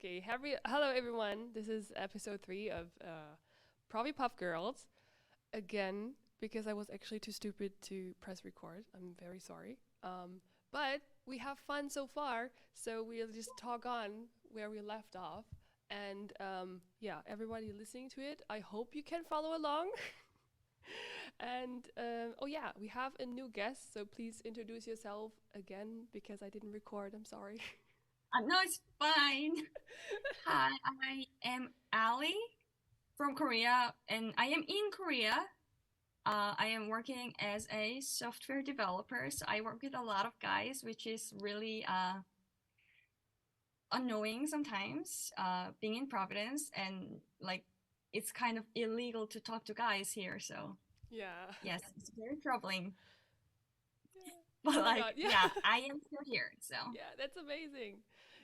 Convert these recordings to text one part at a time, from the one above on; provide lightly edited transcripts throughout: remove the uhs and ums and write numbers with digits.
Okay, hello everyone. This is episode 3 of Provipuff Girls. Again, because I was actually too stupid to press record. I'm very sorry. But we have fun so far, so we'll just talk on where we left off. And yeah, everybody listening to it, I hope you can follow along. And oh yeah, we have a new guest, so please introduce yourself again because I didn't record. I'm sorry. No, it's fine. Hi, I am Ali from Korea, and I am in Korea. I am working as a software developer, so I work with a lot of guys, which is really annoying sometimes. Being in Providence, and like it's kind of illegal to talk to guys here, so Yeah. yes, it's very troubling. Yeah. But Oh my like, god, yeah. yeah, I am still here, so Yeah, that's amazing.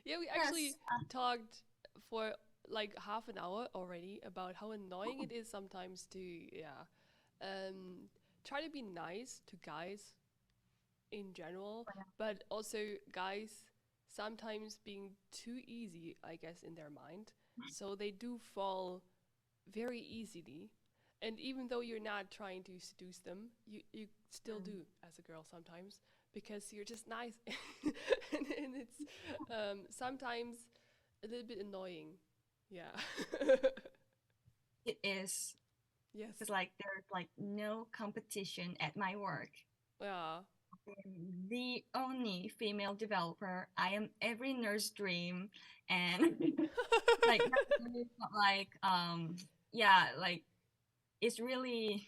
Yeah, we actually yes. talked for like half an hour already about how annoying Oh, it is sometimes to, yeah, um, try to be nice to guys in general, but also guys sometimes being too easy, I guess, in their mind. So they do fall very easily. And even though you're not trying to seduce them, you still mm, do as a girl sometimes because you're just nice. And it's sometimes a little bit annoying. Yeah. it is. Yes. Because like there's like no competition at my work. Yeah. I'm the only female developer. I am every nurse dream, and like yeah, like it's really,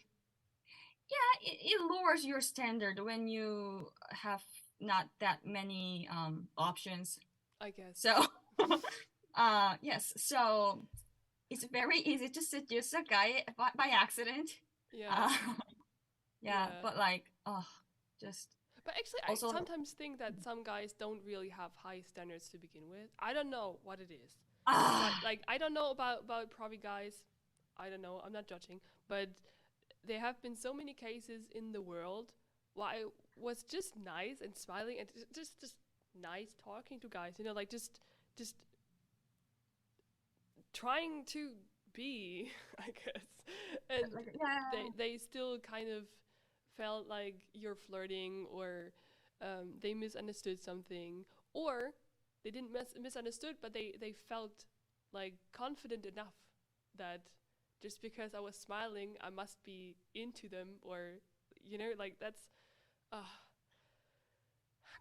yeah, it lowers your standard when you have not that many options. I guess. So yes, so it's very easy to seduce a guy by accident. Yeah. uh yeah, Yeah. but like just But actually, I also sometimes think that some guys don't really have high standards to begin with. I don't know what it is. But ah like I don't know about Provi guys. I don't know. I'm not judging, but there have been so many cases in the world where I was just nice and smiling and just nice talking to guys. You know, like just trying to be, I guess, and like yeah. they still kind of felt like you're flirting or they misunderstood something or they didn't misunderstood but they felt like confident enough that just because I was smiling I must be into them or like that's uh,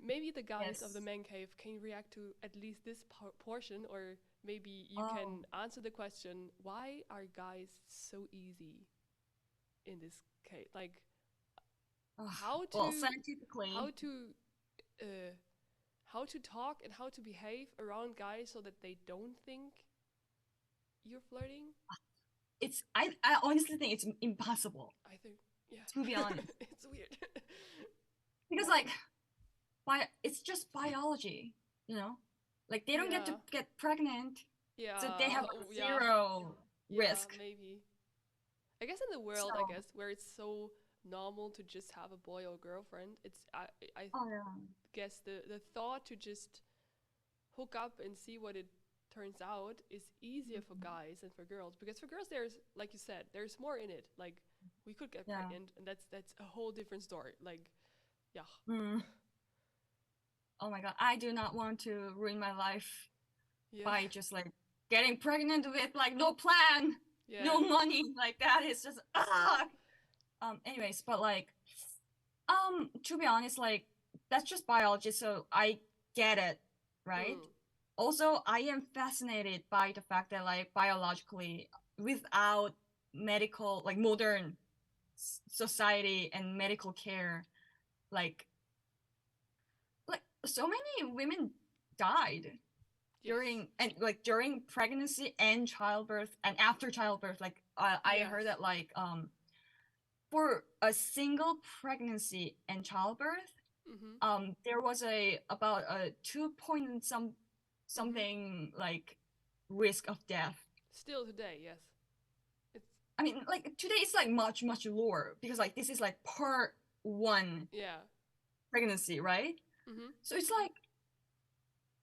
maybe the guys of the Yes. man cave can react to at least this portion or maybe you Oh, can answer the question why are guys so easy in this case like oh. how Well, to scientifically, how to uh, how to talk and how to behave around guys so that they don't think you're flirting. I honestly think it's impossible, I think, to be yeah, honest. it's weird. Because like it's just biology, you know? Like they don't get to Yeah, get pregnant, so they yeah, have oh, a yeah, zero yeah, risk. maybe. I guess in the world, I So, guess where it's so normal to just have a boy or girlfriend, I oh yeah. guess the thought to just hook up and see what it turns out is easier for Mhm. guys than for girls because for girls there's like you said there's more in it like we could get Yeah. pregnant and that's a whole different story like yeah Mm. Oh my God, I do not want to ruin my life yeah by just like getting pregnant with like no plan, yeah no money. Like that is just ah. Anyways, but like to be honest, like that's just biology, so I get it, right? mm, Also, I am fascinated by the fact that like biologically, without medical, like modern society and medical care, like like so many women died yes during pregnancy and childbirth and after childbirth. Like I yes heard that like for a single pregnancy and childbirth mm-hmm there was a about a 2 point mm-hmm something like risk of death. still today yes it's I mean, like today it's like much lower because like this is like per one yeah pregnancy, right? mm-hmm So it's like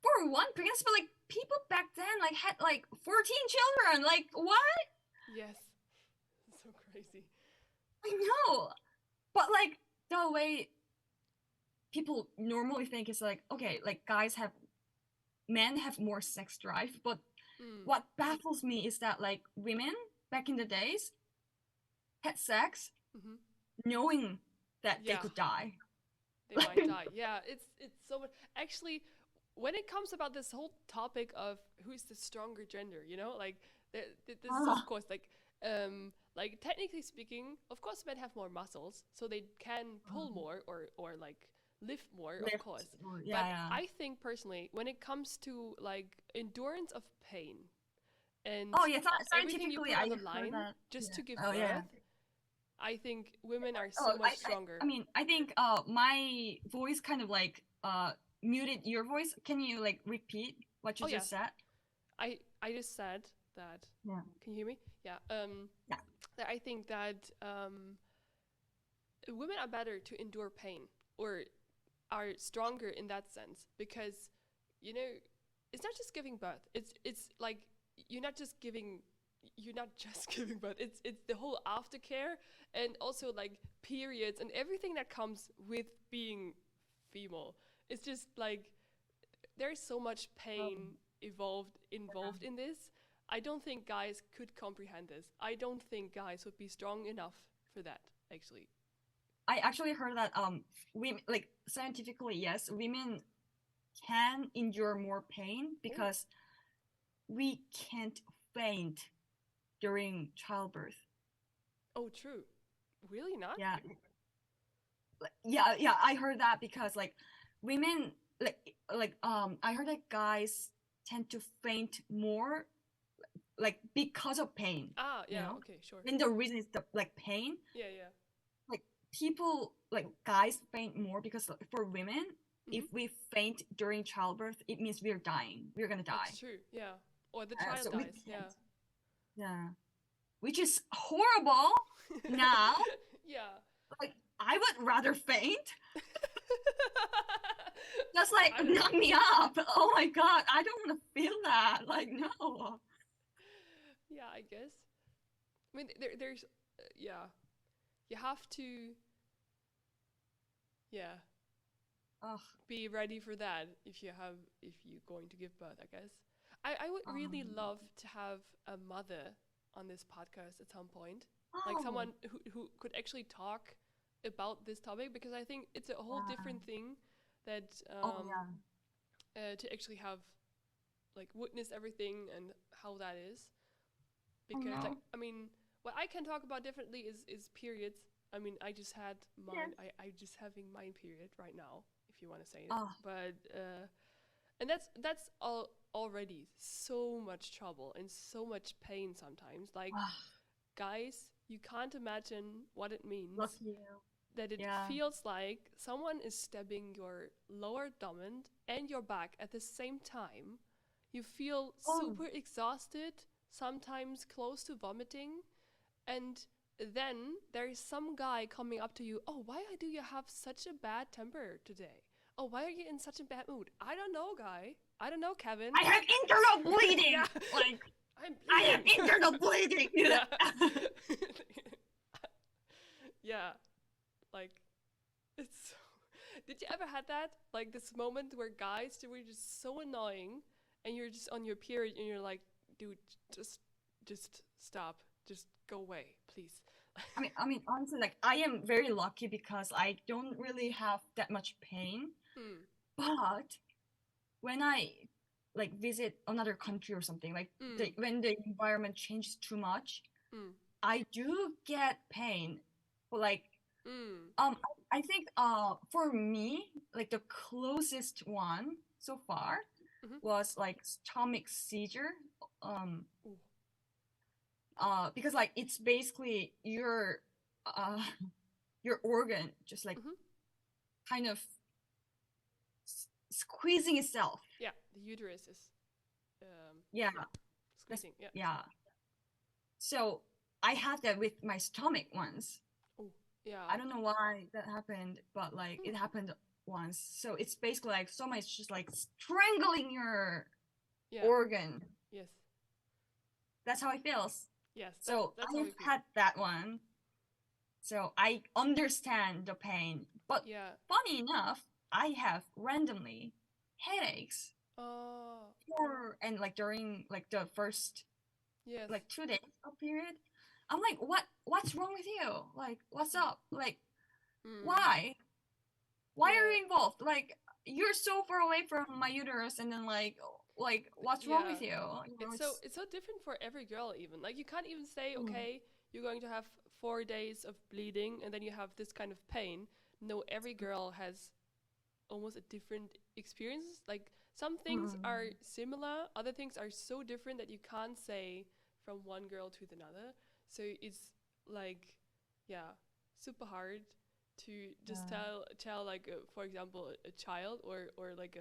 for one pregnancy, but like people back then women like had like 14 children. Like what? Yes. So crazy. I know. But like the way people normally think is like, okay, like men have more sex drive, but what baffles me is that like women back in the days had sex knowing that they Yeah. could die. They might die. Yeah, it's so much. Actually, when it comes about this whole topic of who's the stronger gender, you know, like this is of course like technically speaking, of course, men have more muscles, so they can pull more or like lift more, of course. Yeah, But yeah. I think personally, when it comes to like endurance of pain and Oh yeah, everything you scientifically put I on the heard line that. just Yeah. to give Oh yeah. birth, I think women are Oh, so much stronger. I mean, I think my voice kind of like muted your voice. Can you like repeat what you Oh yeah, just said? I just said that. Yeah. Can you hear me? Yeah. Yeah. That I think that women are better to endure pain or are stronger in that sense because you know it's not just giving birth. It's like you're not just giving you're not just giving birth. It's the whole aftercare and also like periods and everything that comes with being female. It's just like there's so much pain involved in this. I don't think guys could comprehend this. I don't think guys would be strong enough for that, actually. I actually heard that women like scientifically yes, women can endure more pain Oh, because we can't faint during childbirth. oh, true. Really not? Yeah. Yeah, I heard that because like women I heard that guys tend to faint more like because of pain, Ah, you yeah, know? okay, sure. And the reason is the like pain. Yeah, yeah. Like people like guys faint more because like, for women, if Mm-hmm. we faint during childbirth, it means we're dying. We're gonna die. That's true. Yeah. Or the child So we dies. can't. Yeah. Yeah. Which is horrible now. Yeah. Like I would rather faint. Just like I don't knock know. me up. Oh my god, I don't want to feel that. Like no. Yeah, I guess. I mean, there's, yeah, you have to, yeah, Ugh. be ready for that if you're going to give birth, I guess. I would really Um. love to have a mother on this podcast at some point, like Oh. someone who could actually talk about this topic because I think it's a whole Yeah. different thing that Oh yeah. to actually have like witness everything and how that is Oh because like no. I mean what I can talk about differently is periods. I mean I just had Yeah. mine. I just having mine period right now if you want to say it, Oh. but and that's all already so much trouble and so much pain sometimes. Like guys, you can't imagine what it means Lucky you. that it Yeah. feels like someone is stabbing your lower abdomen and your back at the same time. You feel Oh. super exhausted, sometimes close to vomiting, and then there is some guy coming up to you. Oh, why do you have such a bad temper today? Oh, why are you in such a bad mood? I don't know, guy. I don't know, Kevin. I have internal bleeding. Yeah. Like I'm I have bleeding. internal bleeding. Yeah. Yeah. Like, it's so. Did you ever had that? Like this moment where guys they were just so annoying, and you're just on your period, and you're like, dude, just stop, just go away, please. I mean, honestly, like I am very lucky because I don't really have that much pain. Hmm. But when I like visit another country or something, like Mm. when the environment changes too much, Mm. I do get pain. But like Mm. I think for me, like the closest one so far Mm-hmm. was like stomach seizure. Um Ooh. because like it's basically uh your organ just like Mm-hmm. kind of squeezing itself. Yeah, the uterus is, um, Yeah, yeah, squeezing. Yeah. yeah. So I had that with my stomach once. Oh, yeah. I don't know why that happened, but like Hmm. it happened once. So it's basically like so much just like strangling your Yeah. organ. Yes. That's how it feels. Yes. So That's I how have we feel. had that one. So I understand the pain. But Yeah. funny enough, I have randomly headaches Oh. and like during like the first Yes. like 2 days of period. I'm like, what's wrong with you? Like, what's up? Like, Mm. why? Why are Yeah. you involved? Like, you're so far away from my uterus, and then like what's wrong Yeah. with you? You know, It's so different for every girl even. Like you can't even say, mm, okay, you're going to have 4 days of bleeding and then you have this kind of pain. No, every girl has almost a different experience. Like some things are mm, similar, other things are so different that you can't say from one girl to another. So it's like, yeah, super hard to just yeah. tell like for example a child or like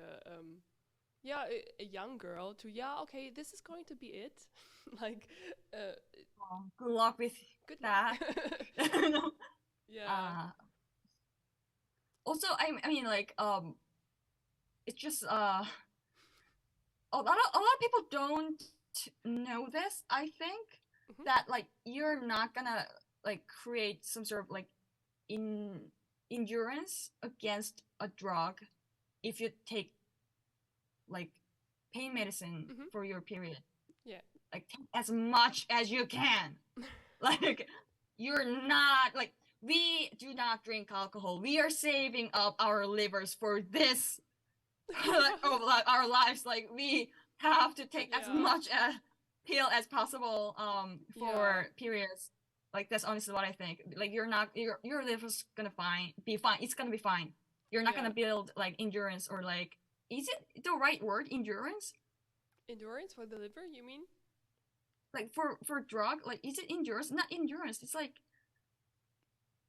yeah a young girl to yeah okay this is going to be it like uh Well, good luck with good that. luck. No. Yeah. uh, Also, I mean, like, it's just a lot of people don't know this. I think Hmm. that like you're not gonna like create some sort of like in endurance against a drug if you take like pain medicine Hmm. for your period. Yeah. Like take as much as you can. Like you're not like we do not drink alcohol. We are saving up our livers for this of like our lives. Like we have to take as Yeah. much pill as possible Yeah. for periods. Like that's honestly what I think. Like you're not your liver's gonna be fine. It's gonna be fine. You're not Yeah. gonna build like endurance or like is it the right word endurance? Endurance for the liver you mean? Like for drug like is it endurance? Not endurance. It's like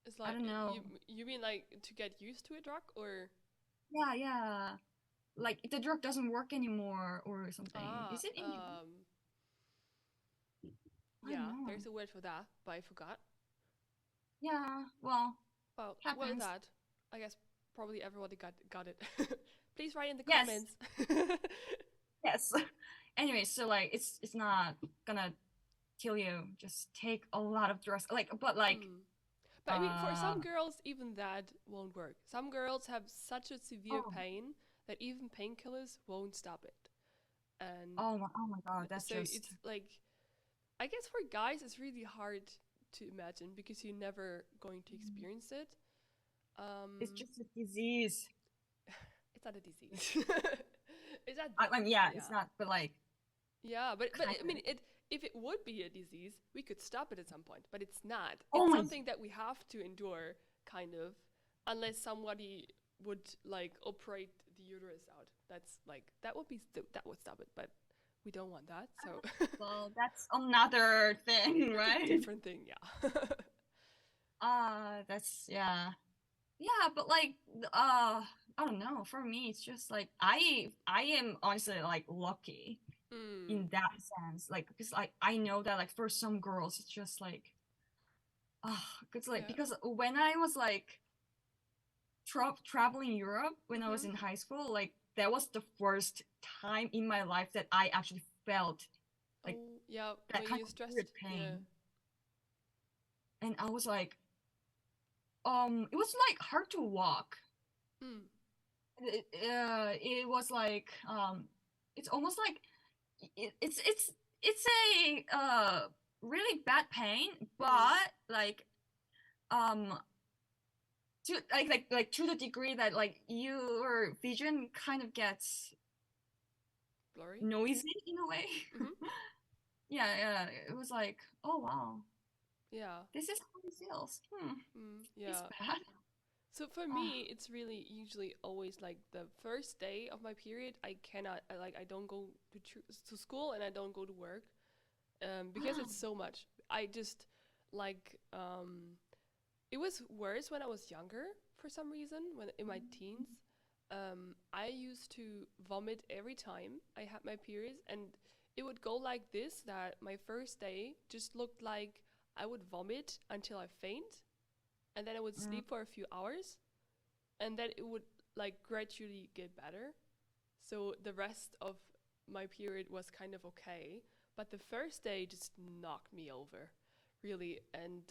It's I like don't know. you mean like to get used to a drug or Yeah, yeah. Like the drug doesn't work anymore or something. ah Is it endurance? I don't yeah know. there's a word for that but I forgot. Yeah, well, Well what happens. that I guess probably everybody got it. Please write in the Yes, comments. yes. Anyway, so like it's not gonna kill you. Just take a lot of drugs. Like, but like, Mm. But I mean, for uh, some girls, even that won't work. Some girls have such a severe oh, pain that even painkillers won't stop it. And oh my God, that's so just it's like, I guess for guys, it's really hard to imagine because you're never going to experience it. it's Um, just a disease. it's not a disease. Is that, I mean, yeah, it's yeah. not, but like, Yeah, but kind I of. mean, if it would be a disease, we could stop it at some point. But it's not. Oh It's my, something that we have to endure, kind of, unless somebody would like operate the uterus out. That's like that would be that would stop it. But we don't want that, so well, that's another thing, that's a right? different thing. Yeah. That's yeah. Yeah, but like I don't know. For me, it's just like I am honestly like lucky Mm, in that sense. Like because like I know that like for some girls, it's just like it's like yeah. because when I was like traveling Europe when I was Mhm. in high school, like that was the first time in my life that I actually felt like Oh, yeah. that When kind you're of weird stressed, yeah. pain, and I was like, it was like hard to walk. Mm. It was like it's almost like it's a really bad pain, Mm. but like um to like to the degree that like your vision kind of gets Blurry. noisy in a way. Mhm. Yeah, it was like, oh wow, Yeah. this is how it feels. Mm. It's Yeah. bad. So for Ah, me, it's really usually always like the first day of my period. I cannot like I don't go to school and I don't go to work because it's so much. I just like it was worse when I was younger for some reason when in my teens. I used to vomit every time I had my periods, and it would go like this: that my first day just looked like I would vomit until I faint, and then I would mm, sleep for a few hours, and then it would like gradually get better. So the rest of my period was kind of okay, but the first day just knocked me over, really. And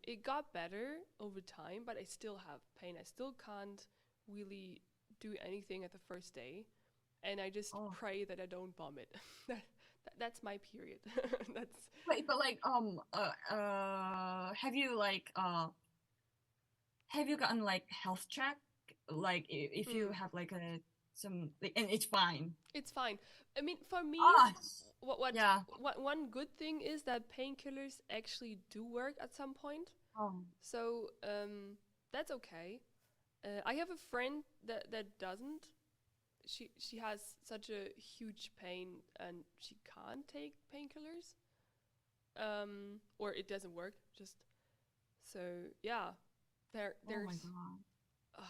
it got better over time, but I still have pain. I still can't really do anything at the first day, and I just Oh, pray that I don't vomit. That's my period. That's wait, but like have you gotten like health check? Like if you mm, have like a some like, and it's fine. it's fine. I mean, for me, Ah, what what yeah. what one good thing is that painkillers actually do work at some point. Um, So that's okay. I have a friend that doesn't. She has such a huge pain and she can't take painkillers. Or it doesn't work. Just so yeah. oh my There's God. uh,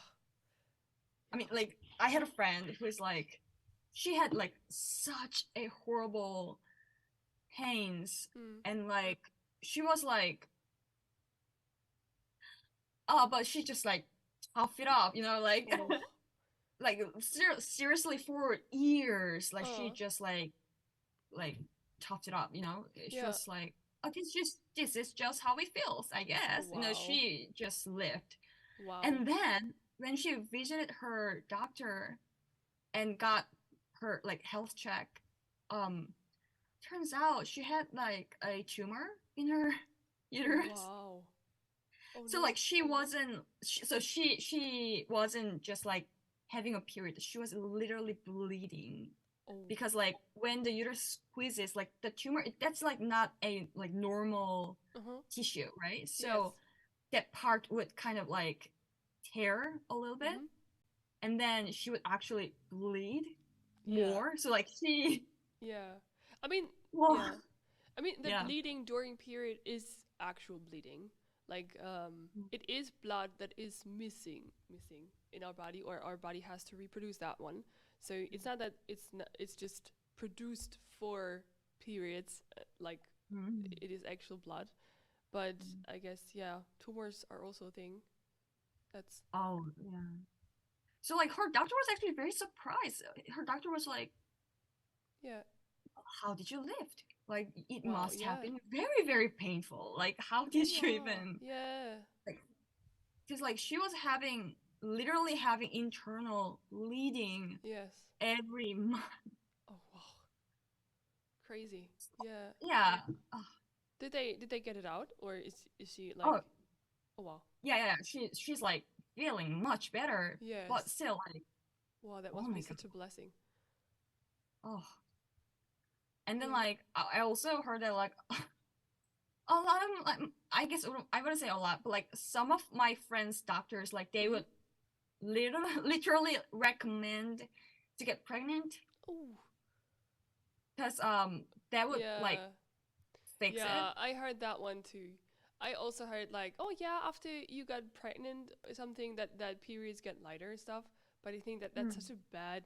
I mean, yeah. like I had a friend who's like, she had like such a horrible pains, Mm. and like she was like, oh, but she just like tough it up, you know, like Oh. like seriously for years, like she Uh. just like toughed it up, you know. She Yeah. was like, oh, this is just how it feels, I Oh, guess. You know, wow. she just lived. Wow. And then when she visited her doctor and got her like health check, um, turns out she had like a tumor in her Oh, uterus. wow. Oh So no. like she wasn't just like having a period. She was literally bleeding Oh. because like when the uterus squeezes, like the tumor, that's like not a like normal Uh-huh. tissue, right? Yes. So that part would kind of like tear a little bit, Mm-hmm. and then she would actually bleed Yeah. more. So like she, Yeah. I mean, well, yeah. I mean, the yeah. bleeding during period is actual bleeding. Like, it is blood that is missing in our body, or our body has to reproduce that one. So it's not that it's just produced for periods, like Mm. it is actual blood. But I guess, yeah, tumors are also a thing. That's Oh, yeah. So like her doctor was actually very surprised. Her doctor was like, yeah. "How did you lift? Like it Wow. must have Yeah. been very very painful. Like how Oh did you wow. even Yeah. like?" Because like she was having literally having internal bleeding Yes. every month. Oh wow. Crazy. Yeah. Yeah. Oh, Did they get it out, or is she like? oh, Oh wow. yeah, yeah. She's like feeling much better, but Yes. still like, Wow, that oh must be my God. such a blessing. Oh. And then Yeah. like I also heard that like a lot of like I guess I wouldn't say a lot, but like some of my friends' doctors like they Mhm. would literally recommend to get pregnant Oh. because that would like Yeah. fix it. Yeah, I heard that one too. I also heard like, oh yeah, after you got pregnant or something, that periods get lighter and stuff. But I think that that's Mm. such a bad,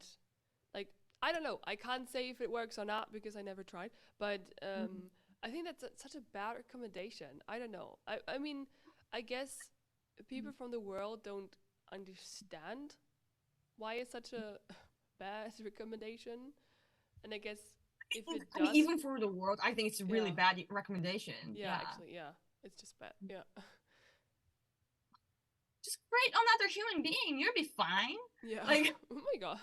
like, I don't know. I can't say if it works or not because I never tried. But Mm. I think that's such a bad recommendation. I don't know. I mean, I guess people from the world don't understand why it's such a bad recommendation. And I guess if it I mean, does, even for the world, I think it's a really yeah, bad recommendation. yeah, Yeah, actually, yeah, it's just bad. Yeah, just create another human being, you'll be fine. yeah. Like, Oh my god,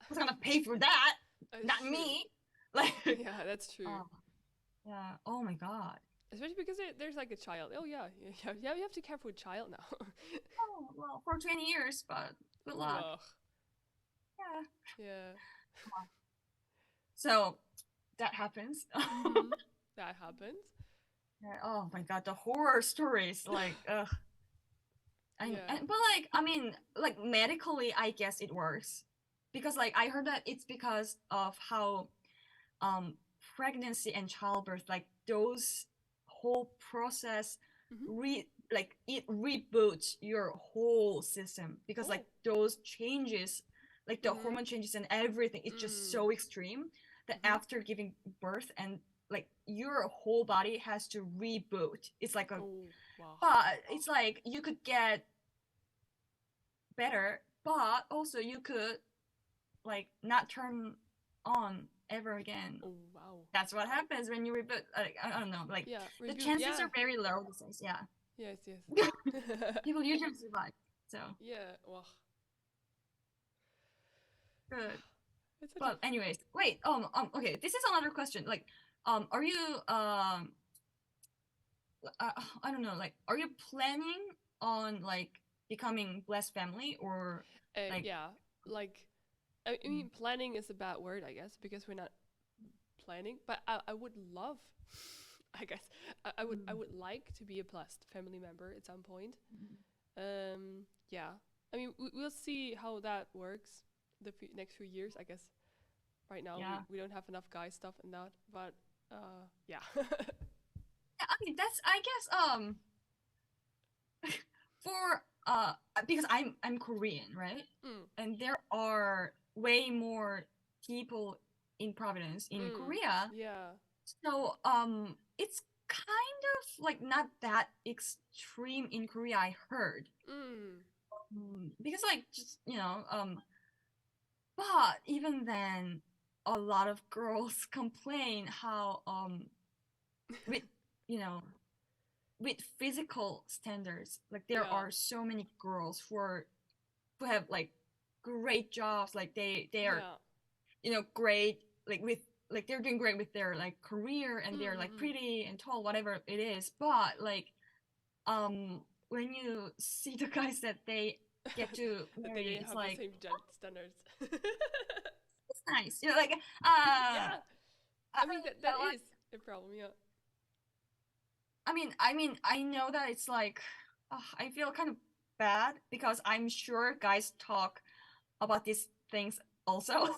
who's gonna pay for that? that's Not true. me. Like, Yeah, that's true. oh yeah. Oh my God. Especially because there's like a child. Oh yeah, yeah, yeah. You have to care for a child now. Oh well, for 20 years, but good luck. Ugh. Yeah. Yeah. So that happens. Mhm. That happens. Yeah, oh my God, the horror stories, like, Yeah. but like, I mean, like medically, I guess it works because like I heard that it's because of how um pregnancy and childbirth, like those whole process, Mhm. like it reboots your whole system because like Oh. those changes, like the Mhm. hormone changes and everything, it's just Mm. so extreme that Mhm. after giving birth and like your whole body has to reboot. It's like a, Oh wow. but it's like you could get better, but also you could like not turn on ever again. Oh wow. That's what happens when you reboot. Like, I don't know, like Yeah. the Reboot. chances Yeah. are very low these days. Yeah, Yes. Yes. people usually survive. So Yeah. Well. good. It's such a. But anyways, wait. Okay. This is another question. Like, are you I don't know. Like, are you planning on like becoming blessed family or like? Yeah. Like. I mean, planning is a bad word, I guess, because we're not planning. But I would love. I guess I would like to be a blessed family member at some point. Yeah. I mean, we'll see how that works next few years. I guess right now Yeah. we don't have enough guy stuff in that, but yeah. Yeah, I mean that's I guess for because I'm Korean, right? Mm, And there are way more people in Providence in Korea. yeah. So it's kind of like not that extreme in Korea, I heard. Mm, Because like just but even then a lot of girls complain how with you know with physical standards, like there yeah. are so many girls who have like great jobs, like they are Yeah. great, like with like they're doing great with their like career, and they're like Mm. pretty and tall, whatever it is. But like when you see the guys that they get to That marry, they it's have the like same standards. it's nice, like Yeah. I mean that like is a problem. Yeah. I know that it's like I feel kind of bad because I'm sure guys talk about these things also.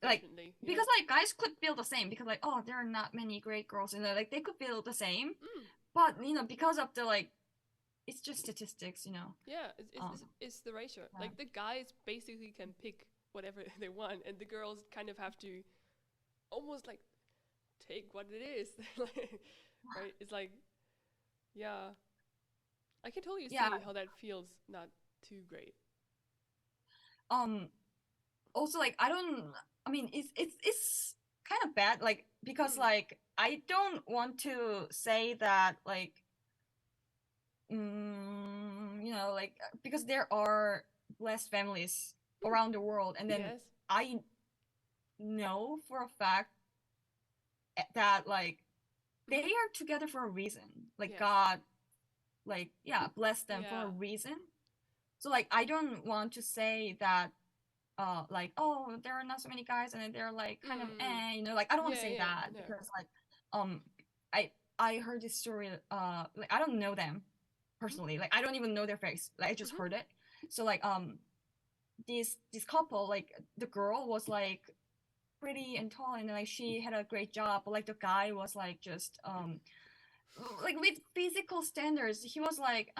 Like Definitely. Yeah. because like guys could feel the same because like there are not many great girls, and like they could feel the same, Mm. but because of the like it's just statistics. Yeah. It's the ratio. Yeah. Like the guys basically can pick whatever they want, and the girls kind of have to almost like take what it is. Like, right? It's like, yeah. I can totally Yeah. see how that feels not too great. Um. Also, like I mean, it's kind of bad, like because Mm. like I don't want to say that like like because there are blessed families Mm. around the world, and then Yes. I know for a fact that like they Mm-hmm. are together for a reason. Like Yes. God, like yeah, bless them for a Yeah. reason. So like I don't want to say that like there are not so many guys and then they're like kind of Mm. like I don't want to Yeah. say Yeah. that No. because like um I heard this story, like I don't know them Mm-hmm. personally, like I don't even know their face, like I just Mm-hmm. heard it. So like this couple, like the girl was like pretty and tall, and like she had a great job, but like the guy was like just like with physical standards he was like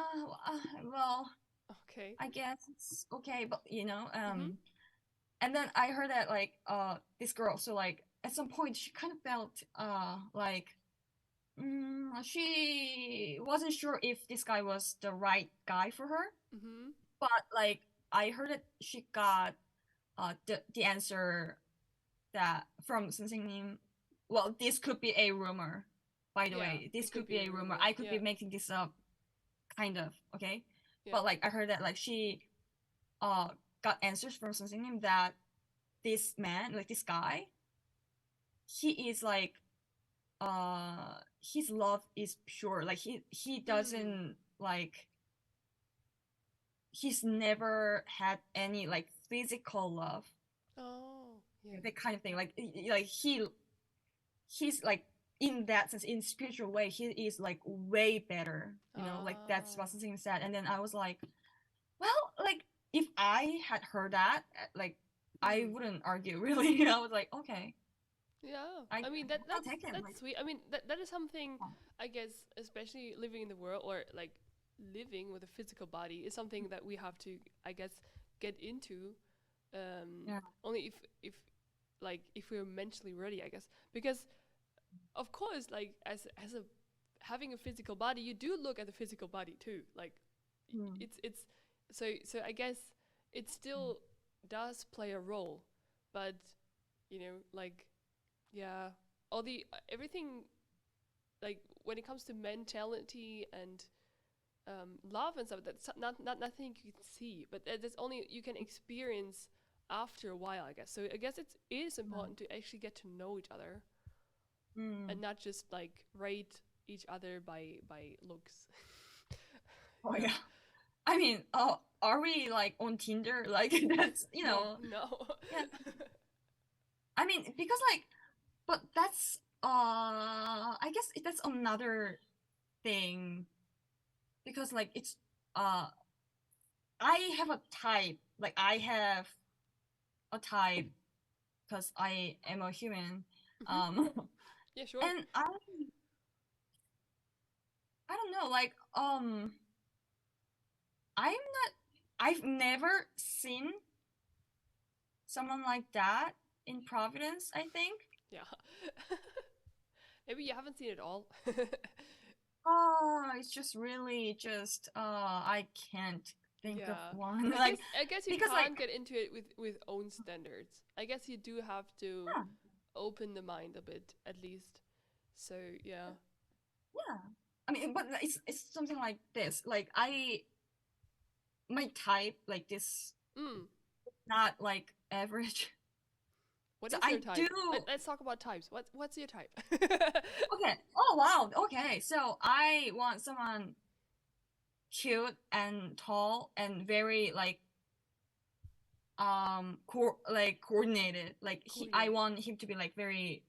well, Okay. I guess it's okay, but Mm-hmm. and then I heard that like this girl, so like at some point she kind of felt like she wasn't sure if this guy was the right guy for her. Mm-hmm. But like I heard that she got the answer that from something. Well, this could be a rumor, by the Yeah. way, this It could could be be a a rumor, rumor. I could be Yeah. making this up, kind of, okay. Yeah. But like I heard that like she uh got answers from something that this man, like this guy, he is like his love is pure, like he Mm. doesn't like he's never had any like physical love, Oh. Yeah. that kind of thing, like he's like in that sense, in spiritual way, he is like way better, like that's what Ah. something said. And then I was like, well, like if I had heard that, like I Hmm. wouldn't argue really. I was like, okay, Yeah. I I mean I'll take him, like that's sweet. I mean that is something, yeah. I guess, especially living in the world, or like living with a physical body is something that we have to, I guess, get into Yeah. only if we're mentally ready, I guess. Because of course, like as a having a physical body, you do look at the physical body too. Like Mm. it's so I guess it still does play a role, but like Yeah. All the everything, like when it comes to mentality and love and stuff, that's not nothing you can see, but that's only you can experience after a while, I guess. So I guess it is important to actually get to know each other and not just like rate each other by looks. Oh Yeah. yeah. I mean, oh, are we like on Tinder? Like that's No, no. yeah. I mean, because like, but that's I guess that's another thing because like it's uh I have a type. Like I have a type because I am a human. Hmm. Um, Yeah, sure. and I don't know. Like I'm not. I've never seen someone like that in Providence. I think. Yeah. Maybe you haven't seen it all. Oh, it's just really just I can't think of Yeah. one I like guess I guess you because like can't get into it with own standards. I guess you do have to yeah, open the mind a bit at least. So, yeah. yeah. I mean, but it's something like this. Like I my type like this Mm. not like average. What So is your I do type? Let's talk about types. What's your type? okay. Oh wow. Okay. So I want someone cute and tall and very like like coordinated. Like I Coordinated. want him to be like very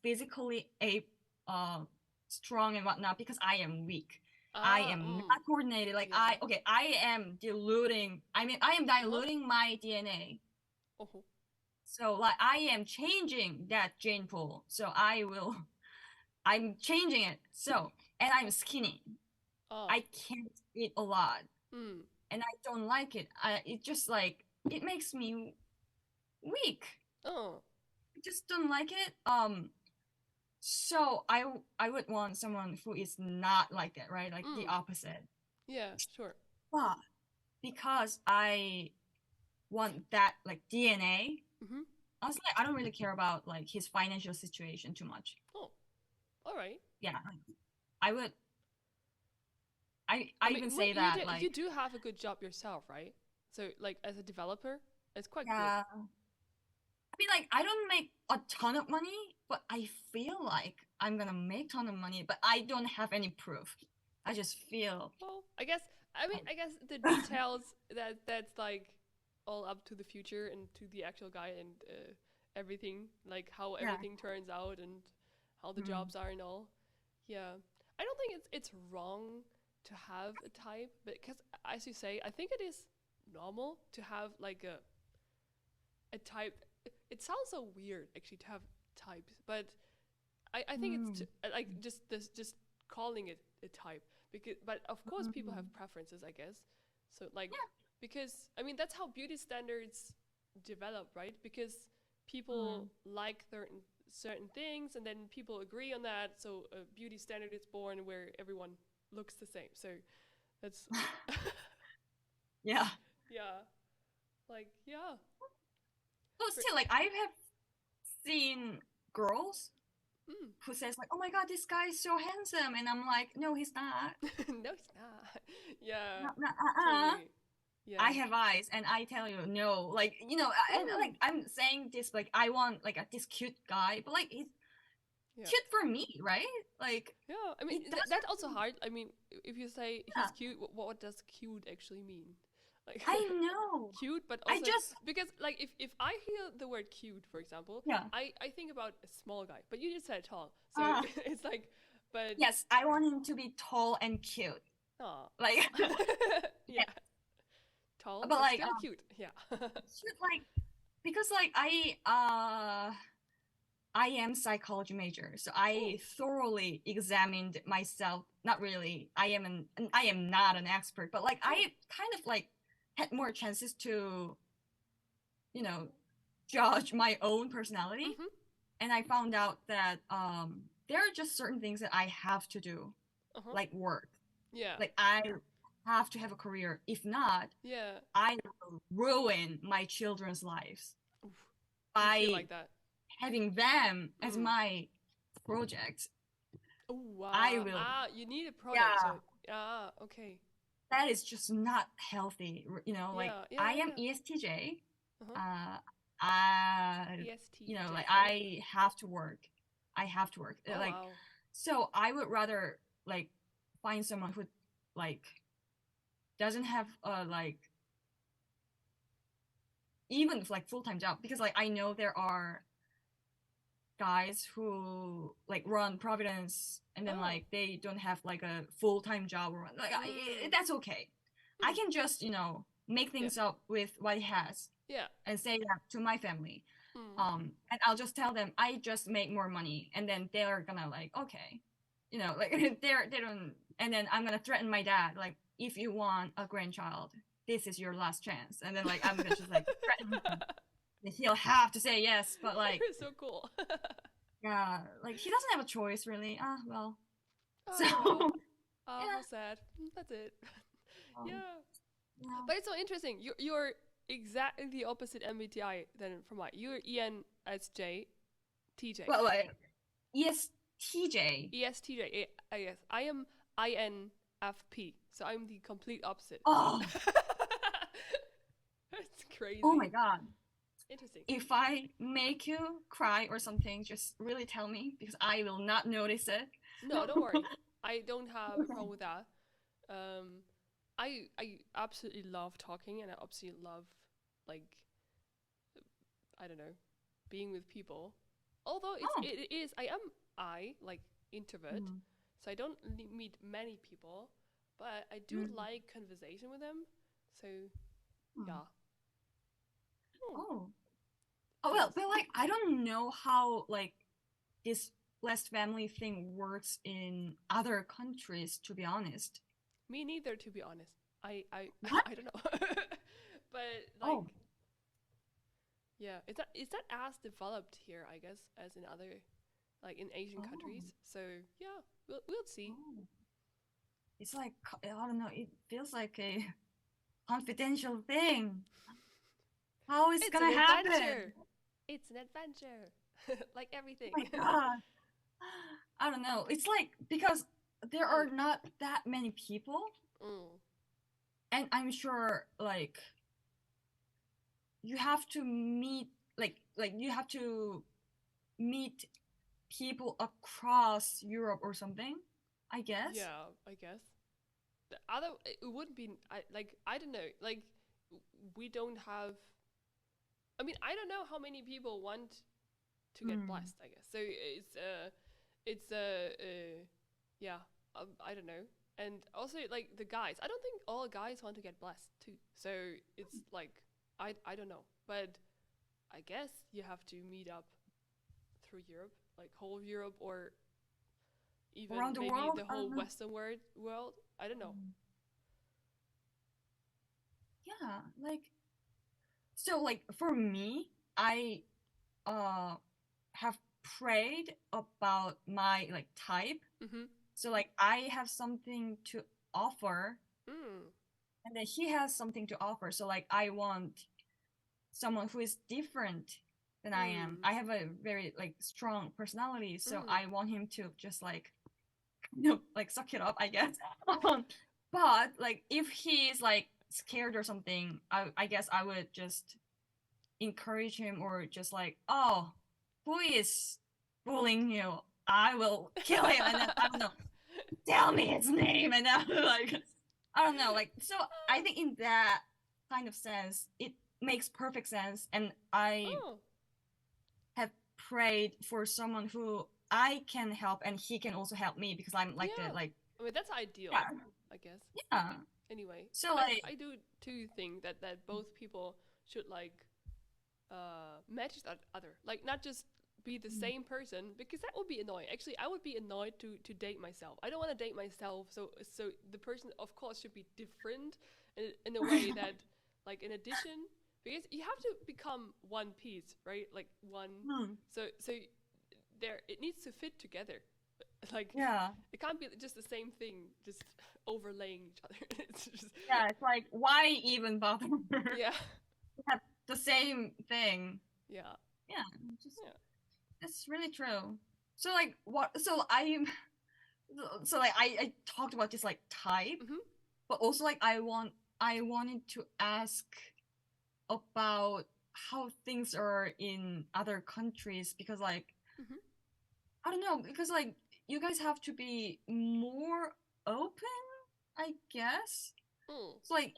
physically a uh strong and whatnot because I am weak. I Ah, am not coordinated. Like yeah. I am diluting. I mean, I am Uh-huh. diluting my DNA. Oh. So like I am changing that gene pool. So I'm changing it. So and I'm skinny. Ah. I can't eat a lot, Mm. and I don't like it. It just like it makes me weak. Oh. I just don't like it. So I would want someone who is not like that, right? Like the Mm. opposite. Yeah, sure. But because I want that like DNA, Mhm. honestly, I don't really care about like his financial situation too much. Oh. All right. Yeah, I would. I I mean, even say you that you like do have a good job yourself, right? So, like as a developer, it's quite good. yeah. I mean, like I don't make a ton of money, but I feel like I'm gonna make ton of money, but I don't have any proof. I just feel Well, I guess the like details that's like all up to the future and to the actual guy and everything, like how yeah. everything turns out and how the Mm, jobs are and all. Yeah, I don't think it's wrong to have a type, but because as you say, I think it is normal to have like a type. It sounds so weird actually to have types, but I think it's mm, like just calling it a type because but of course people mm, have preferences, I guess. So like because I mean that's how beauty standards develop, right? Because people mm. like certain things and then people agree on that, so a beauty standard is born where everyone looks the same. So that's Yeah. yeah. Like yeah. But For, still, like I have seen girls mm. who says like, "Oh my god, this guy is so handsome," and I'm like, "No, he's not. No, it's not. Yeah, No, no, totally. I Yeah. have eyes, and I tell you, no. Like and Mm. like I'm saying this, like I want like this cute guy, but like he's Yeah. cute for me, right? Like Yeah, I mean it that's doesn't. also hard. I mean, if you say he's Yeah, cute, what does cute actually mean? Like I know. cute, but I also just because like if I hear the word cute, for example, yeah. I think about a small guy. But you just said tall, so Uh, it's like, but yes, I want him to be tall and cute. aw, Like yeah, yeah, tall but but like still cute. Yeah. cute like because like I am psychology major, so I Oh. thoroughly examined myself. Not really. I am not an expert, but like Oh. I kind of like had more chances to, you know, judge my own personality. Mhm. And I found out that there are just certain things that I have to do, Uh huh. like work. Yeah. Like I have to have a career. If not, Yeah. I will ruin my children's lives Oof. You feel by like that? having them as my project, Oh wow. I will. You need a product. Yeah, So okay. that is just not healthy. You know, like I am Yeah. ESTJ. Uh-huh. I, you know, ESTJ. like I have to work. I have to work. Oh Like, wow. so I would rather like find someone who like doesn't have like even like full-time job, because like I know there are guys who like run Providence and then Oh. like they don't have like a full-time job or like Mm. that's okay. I can just, you know, make Yeah. things up with what he has Yeah. and say that to my family. Mm. And I'll just tell them I just make more money, and then they're gonna like, okay, you know, like they don't, and then I'm gonna threaten my dad like, if you want a grandchild, this is your last chance, and then like I'm gonna just like threaten him. He'll have to say yes, but like, You're so cool. yeah, like he doesn't have a choice really. Well, so Oh. Oh, yeah, how sad. That's it. um, Yeah. yeah. But it's so interesting. You're exactly the opposite MBTI than from mine. You're ENSJ, TJ. Well, like ESTJ. ESTJ. Yes. I am INFP. So I'm the complete opposite. Oh, That's crazy. oh my god. Interesting. If I make you cry or something, just really tell me because I will not notice it. No, don't worry. I don't have a Okay. problem with that. I absolutely love talking, and I absolutely love like I don't know, being with people. Although Oh. it is I like introvert, so I don't meet many people, but I do like conversation with them. So yeah. Oh. Oh well, but like I don't know how like this blessed family thing works in other countries, to be honest. Me neither, to be honest. I What? I don't know, but like Oh. yeah, is that as developed here? I guess as in other like in Asian Oh. countries. So yeah, we'll see. Oh. It's like I don't know. It feels like a confidential thing. How is it It's an gonna happen? adventure. It's an adventure, like everything. Oh my god. I don't know. It's like because there are not that many people, Mm. and I'm sure like you have to meet like you have to meet people across Europe or something, I guess. Yeah, I guess. The other it wouldn't be I don't know like we don't have. I mean I don't know how many people want to get blessed. I guess so. It's yeah. I don't know. And also like the guys. I don't think all guys want to get blessed too. So it's like I don't know, but I guess you have to meet up through Europe, like whole Europe, or even Around the maybe world, the I whole don't know. Western world. I don't know. Yeah, like so like for me, I uh have prayed about my like type. Mm-hmm. So like I have something to offer, Mm. and then he has something to offer. So like I want someone who is different than I am. Mm. I have a very like strong personality, so Mm. I want him to just like like suck it up, I guess. But like if he's like scared or something, I guess I would just encourage him or just like, oh, who is bullying you? I will kill him, and then I don't know, tell me his name, and then like I don't know, like so I think in that kind of sense it makes perfect sense, and I Oh. have prayed for someone who I can help and he can also help me because I'm like Yeah. the like I mean that's ideal, yeah I guess. yeah. Anyway, So like I do too think that both people should like match each other, like not just be the same person, because that would be annoying. Actually, I would be annoyed to date myself. I don't want to date myself, so the person of course should be different in a way that like in addition, because you have to become one piece, right? Like one. So there it needs to fit together. Like yeah it can't be just the same thing, just overlaying each other. It's just yeah, it's like why even bother? yeah, We have the same thing. yeah, Yeah, just yeah. It's really true. So like what? So I talked about this like type, Mm-hmm. but also like I wanted to ask about how things are in other countries because like Mm-hmm. I don't know because like you guys have to be more open, I guess. Mm. It's like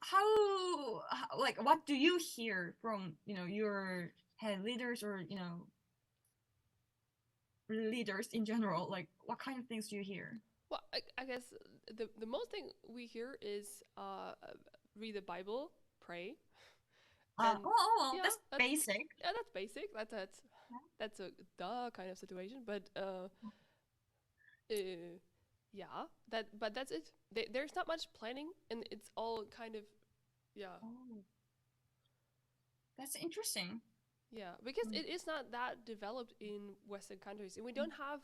how like what do you hear from your head leaders or leaders in general? Like what kind of things do you hear? Well, I guess the most thing we hear is read the Bible, pray, and yeah, That's basic. that's basic. That's a duh kind of situation. But yeah, but that's it. There's not much planning, and it's all kind of yeah. Oh, that's interesting. Yeah, because Mm. it is not that developed in Western countries, and we don't have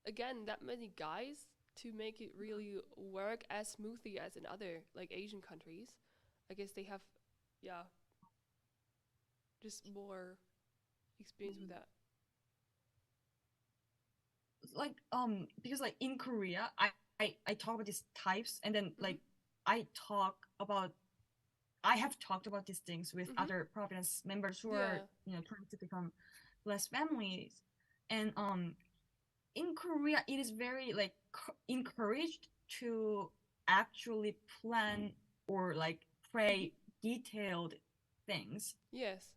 again that many guys to make it really work as smoothly as in other like Asian countries. I guess they have, yeah, just more experience with that. Like because like in Korea, I talk about these types, and then Mhm. like I talk about I have talked about these things with Mhm. other Providence members who are Yeah. trying to become less families, and in Korea it is very like encouraged to actually plan or like Mhm. pray detailed things. Yes.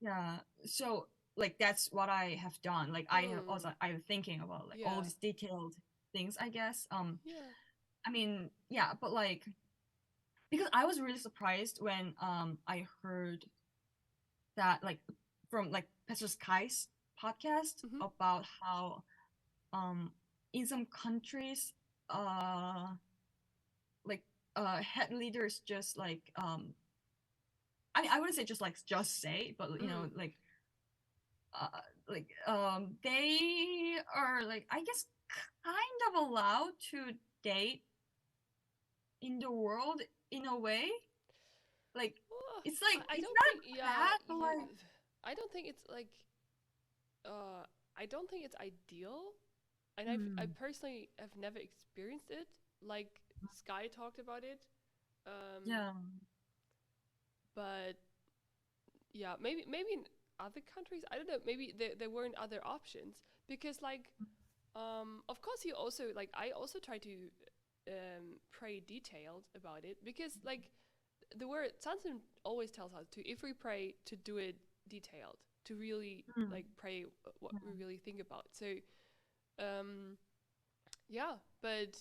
Yeah, so like that's what I have done. Like I have Mm. also I'm thinking about like all Yeah. these detailed things, I guess. Yeah. I mean, yeah, but like because I was really surprised when I heard that like from like Pastor Sky's podcast Mhm. about how um in some countries uh like head leaders just I mean I wouldn't say just say, but Mm. they are like I guess kind of allowed to date in the world in a way. Like Well, it's like I it's don't think. not Yeah. bad, but You. like I don't think it's like. Uh. I don't think it's ideal, and I hmm, personally have never experienced it. Like Sky talked about it. Um. yeah. But yeah, maybe in other countries, I don't know. Maybe there weren't other options because like of course you also like I also try to pray detailed about it because like the word Sanson always tells us to if we pray to do it detailed to really Hmm, like pray what yeah. we really think about. So um yeah, but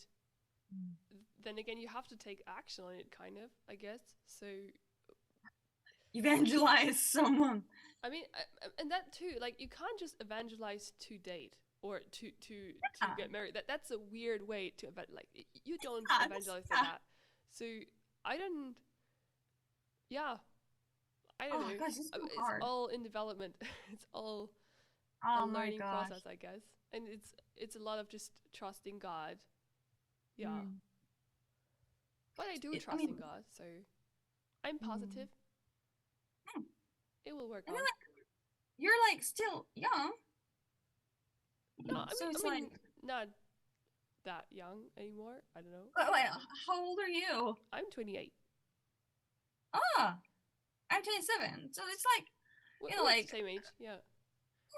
Hmm. then again you have to take action on it kind of, I guess. So Evangelize someone. I mean, and that too, like you can't just evangelize to date or to Yeah, get married. That's a weird way to like you don't yeah, evangelize to yeah. that. So I don't. Yeah, I don't Oh know. gosh, it's so It's hard. all in development. It's all a Oh my learning gosh. process, I guess, and it's a lot of just trusting God. Yeah, Hmm. but I do I trust mean, in God, so I'm hmm. positive it will work I mean, out. like you're like still young, No, I mean, so I it's like, mean, not that young anymore. I don't know. wait, how old are you? I'm 28. Ah, I'm 27. So it's like, We're the like same age. Yeah.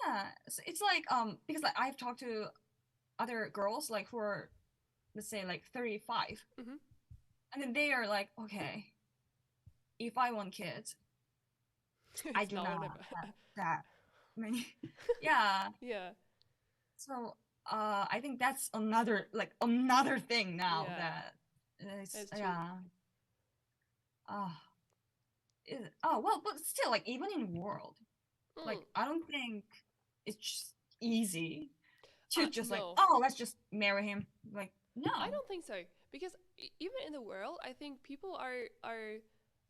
yeah, so it's like because like I've talked to other girls like who are let's say like 35, Mm-hmm. and then they are like, okay, if I want kids, I It's do not not whenever. have that many. Yeah. Yeah. So I think that's another thing now Yeah. that it's That's true. yeah. Uh, oh well, but still, like even in world, Mm. like I don't think it's just easy to just like No, oh let's just marry him. Like I no. don't think so. Because even in the world, I think people are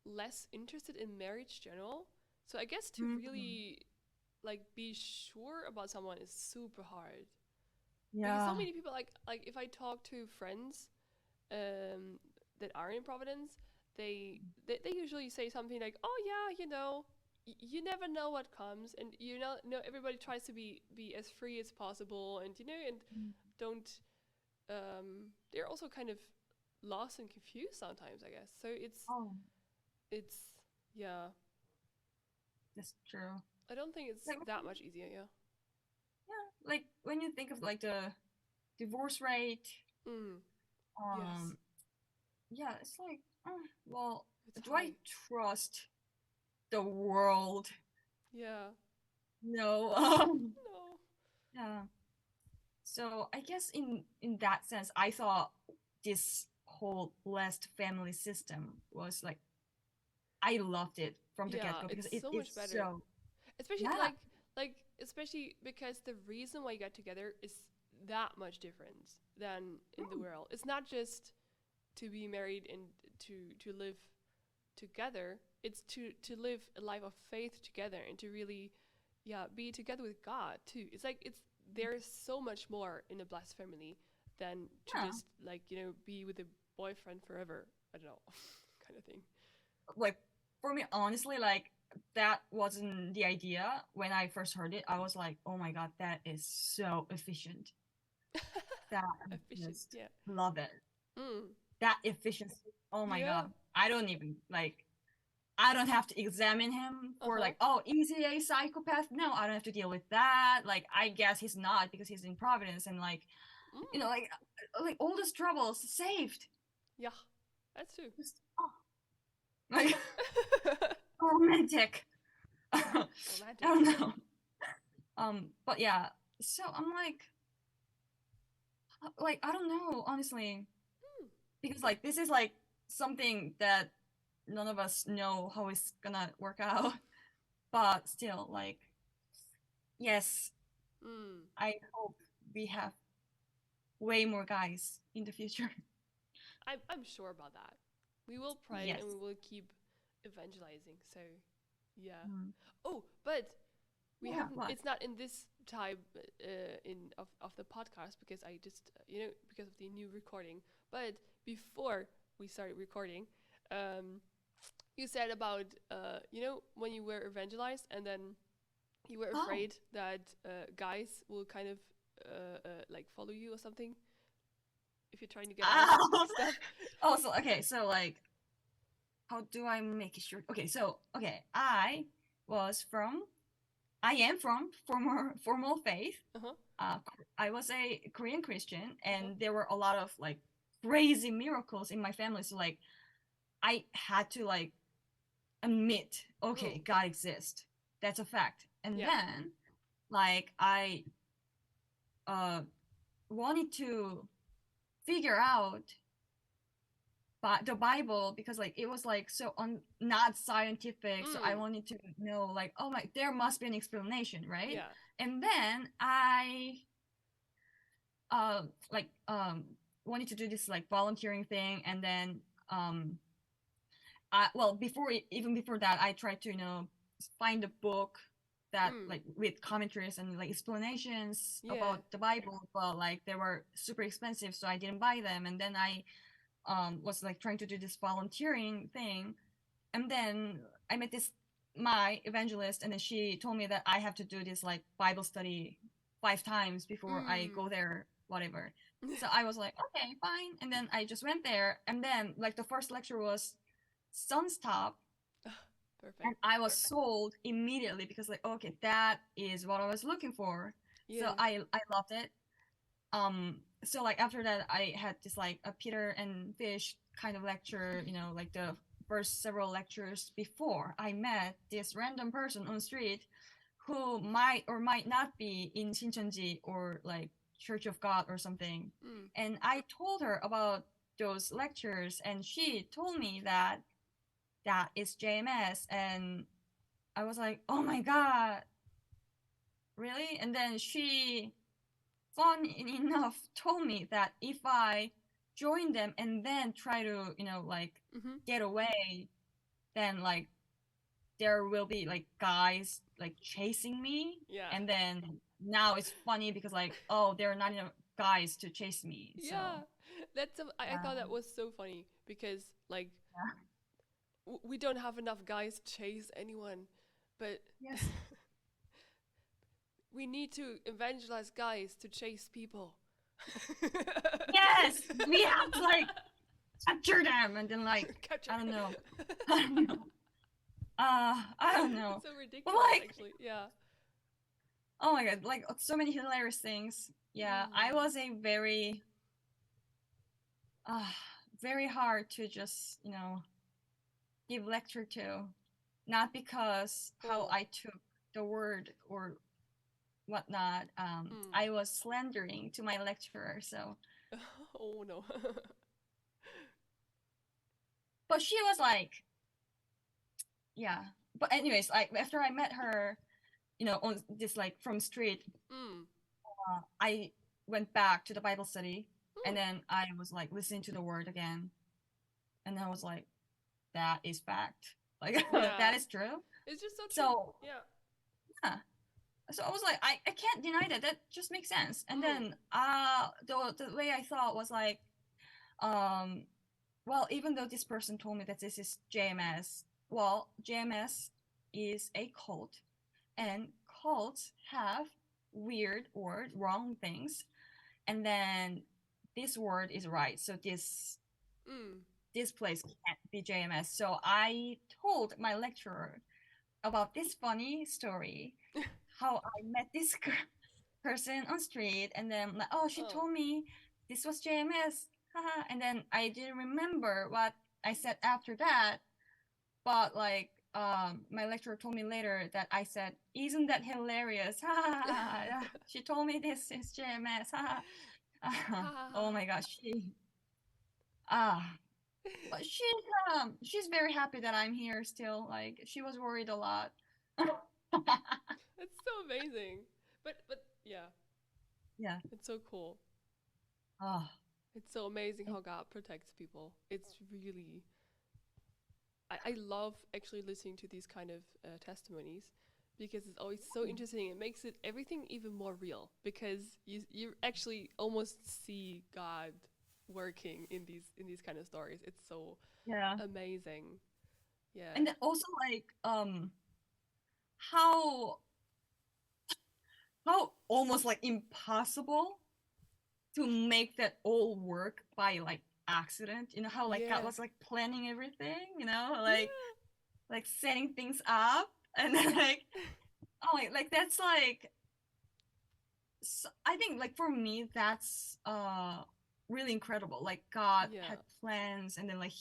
less interested in marriage general. So I guess to Mhm. really like be sure about someone is super hard. Because so Yeah. many people like if I talk to friends um that are in Providence, they usually say something like, "Oh yeah, you know, you never know what comes, and everybody tries to be as free as possible, and and Mm. don't they're also kind of lost and confused sometimes, I guess. So Oh, it's yeah, that's true. I don't think it's Like, that much easier. Yeah. yeah, like when you think of like the divorce rate, Mm. Yes, um, yeah, it's like, well, it's do I high. trust the world? Yeah. No. No. Yeah. So I guess in that sense, I thought this whole blessed family system was like I loved it from the get Yeah, go because it's it so is much better. so Especially yeah. especially because the reason why you get together is that much different than in the Mm, world. It's not just to be married and to live together. It's to live a life of faith together and to really be together with God too. It's like it's there's so much more in a blessed family than to yeah. just be with a boyfriend forever. I don't know. Kind of thing. Like for me, honestly, like that wasn't the idea when I first heard it. I was like, oh my god, that is so efficient. That I Efficient, just yeah. love it. Mm. That efficiency. Oh my Yeah. god. I don't even like I don't have to examine him for Uh-huh. like, oh, is he a psychopath? No, I don't have to deal with that. Like, I guess he's not because he's in Providence and like, Mm. like all those troubles saved. Yeah. That's true. Just like romantic. I Romantic, don't yeah. know. But yeah. So I'm like I don't know honestly Mm. because like this is like something that none of us know how it's gonna work out. But still, like, yes, Mm. I hope we have way more guys in the future. I'm sure about that. We will pray Yes. and we will keep evangelizing. So, yeah. Mm. Oh, but we Yeah. haven't. What? It's not in this type of the podcast because I just because of the new recording. But before we started recording, um, you said about when you were evangelized and then you were Oh. afraid that guys will kind of like follow you or something if you're trying to get out Ow. and stuff. Oh, so okay. So like, how do I make it sure? Okay. So okay, was from. I am from formal faith. Uh huh. Uh, I was a Korean Christian, Uh huh. and there were a lot of like crazy miracles in my family. So like, I had to like admit, Mm. okay, God exists. That's a fact. And Yeah. then like I uh wanted to figure out the Bible because like it was like so not scientific. So I Mm. wanted to know like, oh my, there must be an explanation, right? Yeah. And then I like wanted to do this like volunteering thing, and then well before even before that I tried to find a book that Mm. like with commentaries and like explanations Yeah. about the Bible, but like they were super expensive, so I didn't buy them. And then I was like trying to do this volunteering thing, and then I met this my evangelist, and then she told me that I have to do this like Bible study 5 times before I Mm. go there, whatever. So I was like, okay, fine. And then I just went there, and then like the first lecture was Sunstop, and Perfect. I was sold immediately because like, okay, that is what I was looking for. So Yeah. I loved it. So like after that I had this like a Peter and Fish kind of lecture, like the first several lectures before I met this random person on the street who might or might not be in Shincheonji or like Church of God or something. Mm. And I told her about those lectures, and she told me that that is JMS. And I was like, oh my god, really? And then she fun enough told me that if I join them and then try to, like Mhm. get away, then like there will be like guys like chasing me. Yeah. And then now it's funny because like, oh, there are not enough guys to chase me. So Yeah. I thought that um, was so funny because like yeah. we don't have enough guys to chase anyone. But Yes. we need to evangelize guys to chase people. Yes, we have to like capture them and then like Capture. I don't know. I don't know. I don't know. It's so But ridiculous, like, actually. Yeah. oh my god, like so many hilarious things. Yeah, I was a very, uh, very hard to just give lecture to, not because how Oh. I took the word or whatnot. I was slandering to my lecturer, so. Oh no. But she was like, yeah. But anyways, like after I met her, on this like from street, I went back to the Bible study, and then I was like listening to the word again, and I was like, that is fact. Like Yeah. that is true. It's just so true. So Yeah. so I was like, I can't deny that. That just makes sense. And then the way I thought was like, well, even though this person told me that this is JMS, well, JMS is a cult, and cults have weird or wrong things, and then this word is right. So this place can't be JMS. So I told my lecturer about this funny story, how I met this person on street, and then like, oh, she told me this was JMS, and then I didn't remember what I said after that, but like my lecturer told me later that I said, isn't that hilarious? She told me this is JMS. Oh my gosh, but she's very happy that I'm here still. Like she was worried a lot. It's so amazing. But yeah, Yeah. it's so cool. Oh. It's so amazing how God protects people. It's really I love actually listening to these kind of testimonies because it's always so interesting. It makes it everything even more real because you actually almost see God working in these kind of stories. It's so amazing. Yeah. And then also like how almost like impossible to make that all work by like accident. You know how like God was like planning everything, like setting things up, and then like oh like that's like so I think like for me that's really incredible. Like God had plans, and then like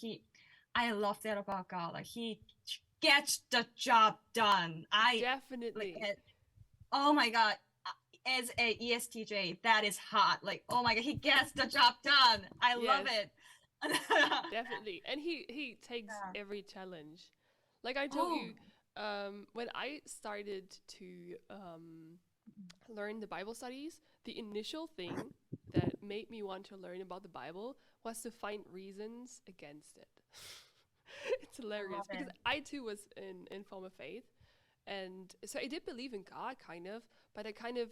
I love that about God. Like he gets the job done. Definitely. Like oh my god, as a ESTJ, that is hot. Like oh my god, he gets the job done. I love it. Definitely. And he takes every challenge. Like I told you, when I started to learn the Bible studies, the initial thing that made me want to learn about the Bible was to find reasons against it. It's hilarious because I too was in form of faith, and so I did believe in God kind of, but I kind of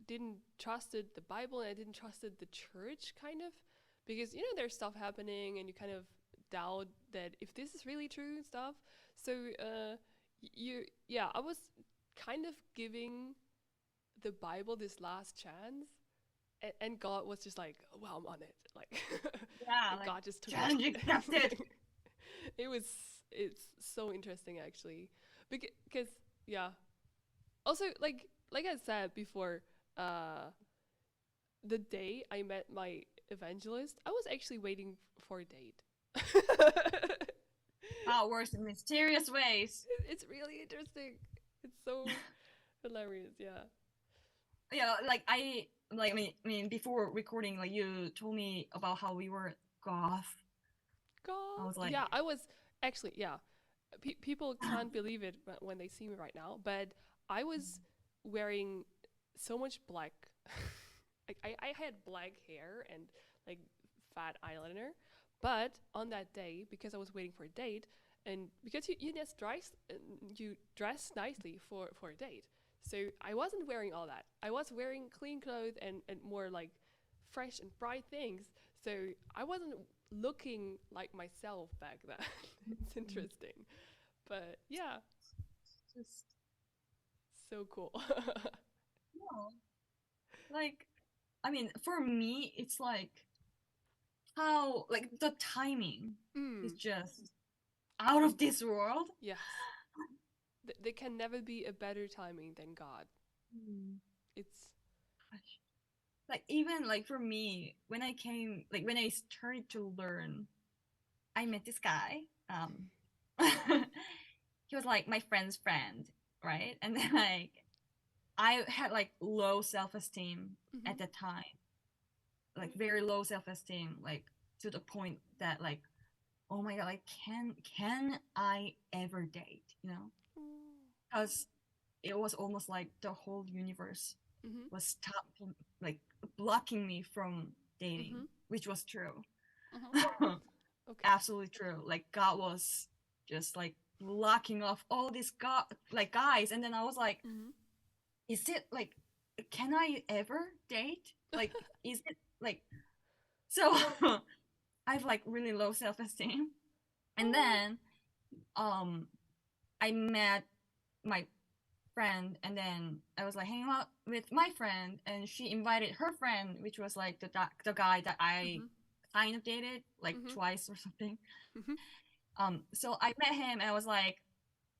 didn't trusted the Bible, and I didn't trusted the church kind of, because there's stuff happening and you kind of doubt that if this is really true and stuff. So I was kind of giving the Bible this last chance, and God was just like, well, I'm on it. Like like, God just took it. It's so interesting actually, because also like I said before, the day I met my evangelist, I was actually waiting for a date. How it works in mysterious ways. It's really interesting. It's so hilarious. Like I mean before recording, like you told me about how we were goth. I was like, I was actually people can't believe it when they see me right now, but I was wearing so much black. I had black hair and like fat eyeliner, but on that day, because I was waiting for a date, and because you dress nicely for a date, so I wasn't wearing all that. I was wearing clean clothes and more like fresh and bright things. So I wasn't looking like myself back then. It's interesting, but yeah. So cool. No, like, I mean, for me, it's like how like the timing is Mm, just out of this world. yes. There can never be a better timing than God. Mm. It's. Gosh. Like even like for me, when I started to learn, I met this guy. He was like my friend's friend, right? And then like I had like low self-esteem Mm-hmm. at the time, like very low self-esteem, like to the point that like, oh my god, like can I ever date? You know, because it was almost like the whole universe Mm-hmm. was stopping, like blocking me from dating, Mm-hmm. which was true. Mm-hmm. Okay. Absolutely true. Like God was just like blocking off all these like guys, and then I was like, Mm-hmm. is it like, can I ever date? Like, is it like so? I've like really low self esteem, and then um, I met my friend, and then I was like hanging out with my friend, and she invited her friend, which was like the guy that I Mm-hmm. kind of dated like Mm-hmm. twice or something. Mm-hmm. So I met him, and I was like,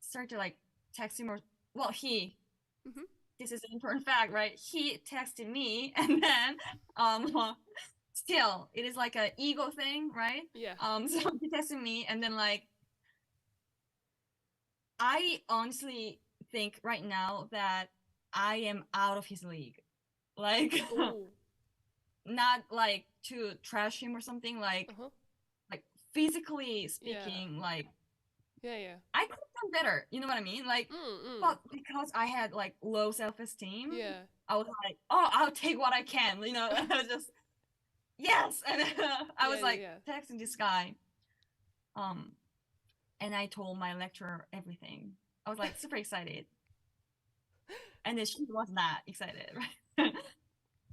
started to like text him, or well, he. Mm-hmm. This is an important fact, right? He texted me, and then still, it is like an ego thing, right? Yeah. So he texted me, and then like I honestly think right now that I am out of his league. Like Oh. not like to trash him or something, Uh-huh. like physically Yeah. speaking, like Yeah, yeah. I could have done better. You know what I mean? Like, Mm-mm. but because I had like low self-esteem, Yeah. I was like, oh, I'll take what I can. You know, I was just yes, and I Yeah, was yeah, like yeah. texting this guy, um, and I told my lecturer everything. I was like super excited, and then she was not excited, right?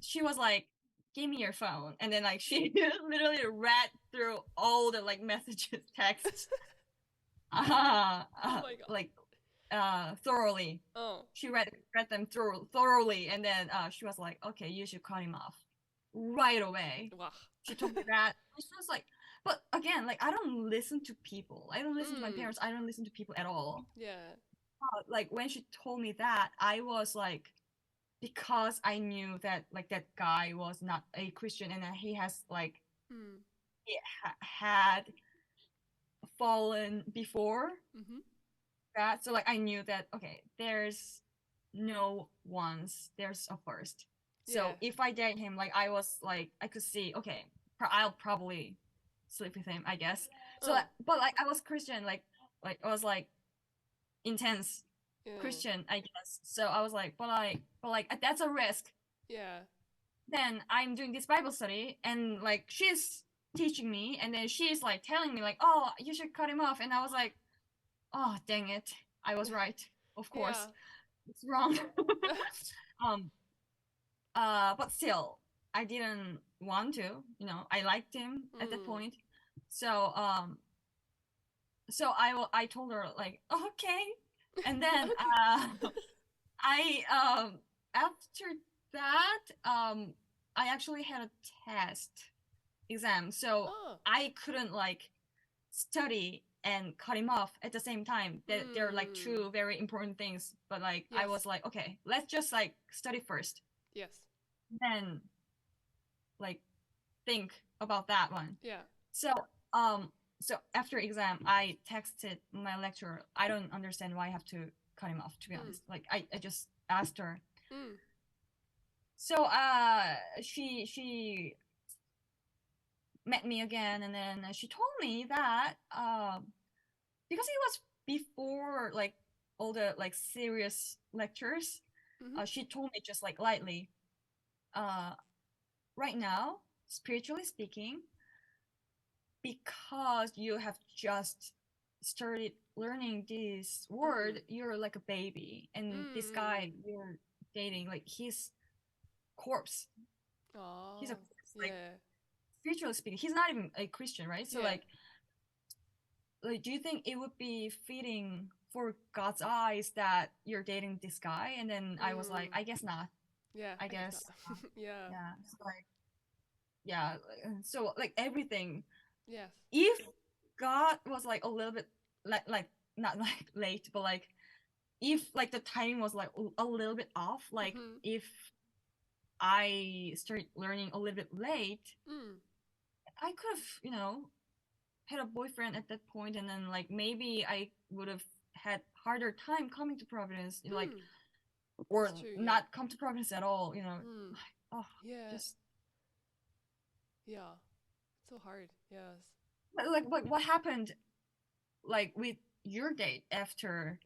She was like, "Give me your phone," and then like she literally read through all the like messages, texts, Oh my god. like thoroughly. Oh. She read them through thoroughly, and then she was like, "Okay, you should cut him off right away." Wow. She told me that. She was like, but again, like I don't listen to people. I don't listen to my Mm. parents. I don't listen to people at all. Yeah. Like when she told me that, I was like, because I knew that like that guy was not a Christian, and that he has like Mm. had fallen before Mm-hmm. that. So like I knew that okay, there's no once, there's a first. Yeah. So if I date him, like I was like I could see okay, I'll probably sleep with him, I guess. So Oh. like, but like I was Christian, like I was like intense Yeah. Christian, I guess. So I was like, but like that's a risk. Yeah. Then I'm doing this Bible study, and like she's teaching me, and then she's like telling me like, oh, you should cut him off, and I was like, oh, dang it, I was right. Of course, Yeah. it's wrong. um, but still, I didn't want to. You know, I liked him at that Mm. point, so I told her like, okay, and then Okay. I after that I actually had a test exam, so Oh. I couldn't like study and cut him off at the same time. They're like Hmm. two very important things, but like I Yes. was like, okay, let's just like study first, Yes. then like think about that one. Yeah. So um so after exam I texted my lecturer. I don't understand why I have to cut him off, to be Mm. honest. Like I just asked her. Mm. So she met me again, and then she told me that because it was before like all the like serious lectures, Mm-hmm. she told me just like lightly, uh right now, spiritually speaking, because you have just started learning this Mm. word, you're like a baby, and this Mm. guy you're dating, like he's corpse. He's a Oh. corpse. Like Yeah. spiritually speaking, he's not even a Christian, right? So Yeah. like do you think it would be fitting for God's eyes that you're dating this guy? And then I was like, I guess not. Yeah, I I guess not. guess Yeah. yeah. So like yeah, so like everything. Yes. If God was like a little bit like not like late, but like if like the timing was like a little bit off, like Mm-hmm. if I started learning a little bit late, Mm. I could have, had a boyfriend at that point, and then like maybe I would have had harder time coming to Providence, like Mm. or That's true. Yeah. not come to Providence at all, Mm. like, oh, Yeah. just Yeah. So hard. Yes. like what happened like with your date after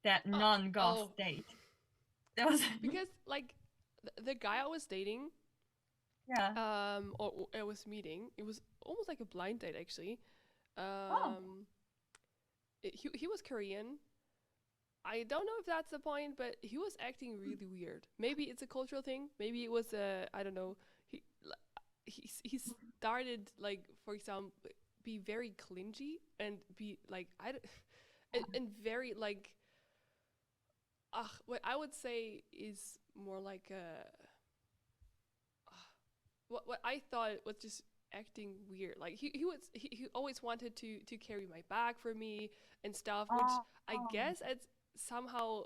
that non-goth Oh, date? That was because like the guy I was dating, yeah. or I was meeting, it was almost like a blind date actually. Oh. Um, he was Korean. I don't know if that's the point, but he was acting really weird. Maybe it's a cultural thing. Maybe it was a I don't know. He started like, for example, be very clingy and be like and very like what I would say is more like a what I thought was just acting weird. Like he always wanted to carry my bag for me and stuff, which Oh. I guess it's somehow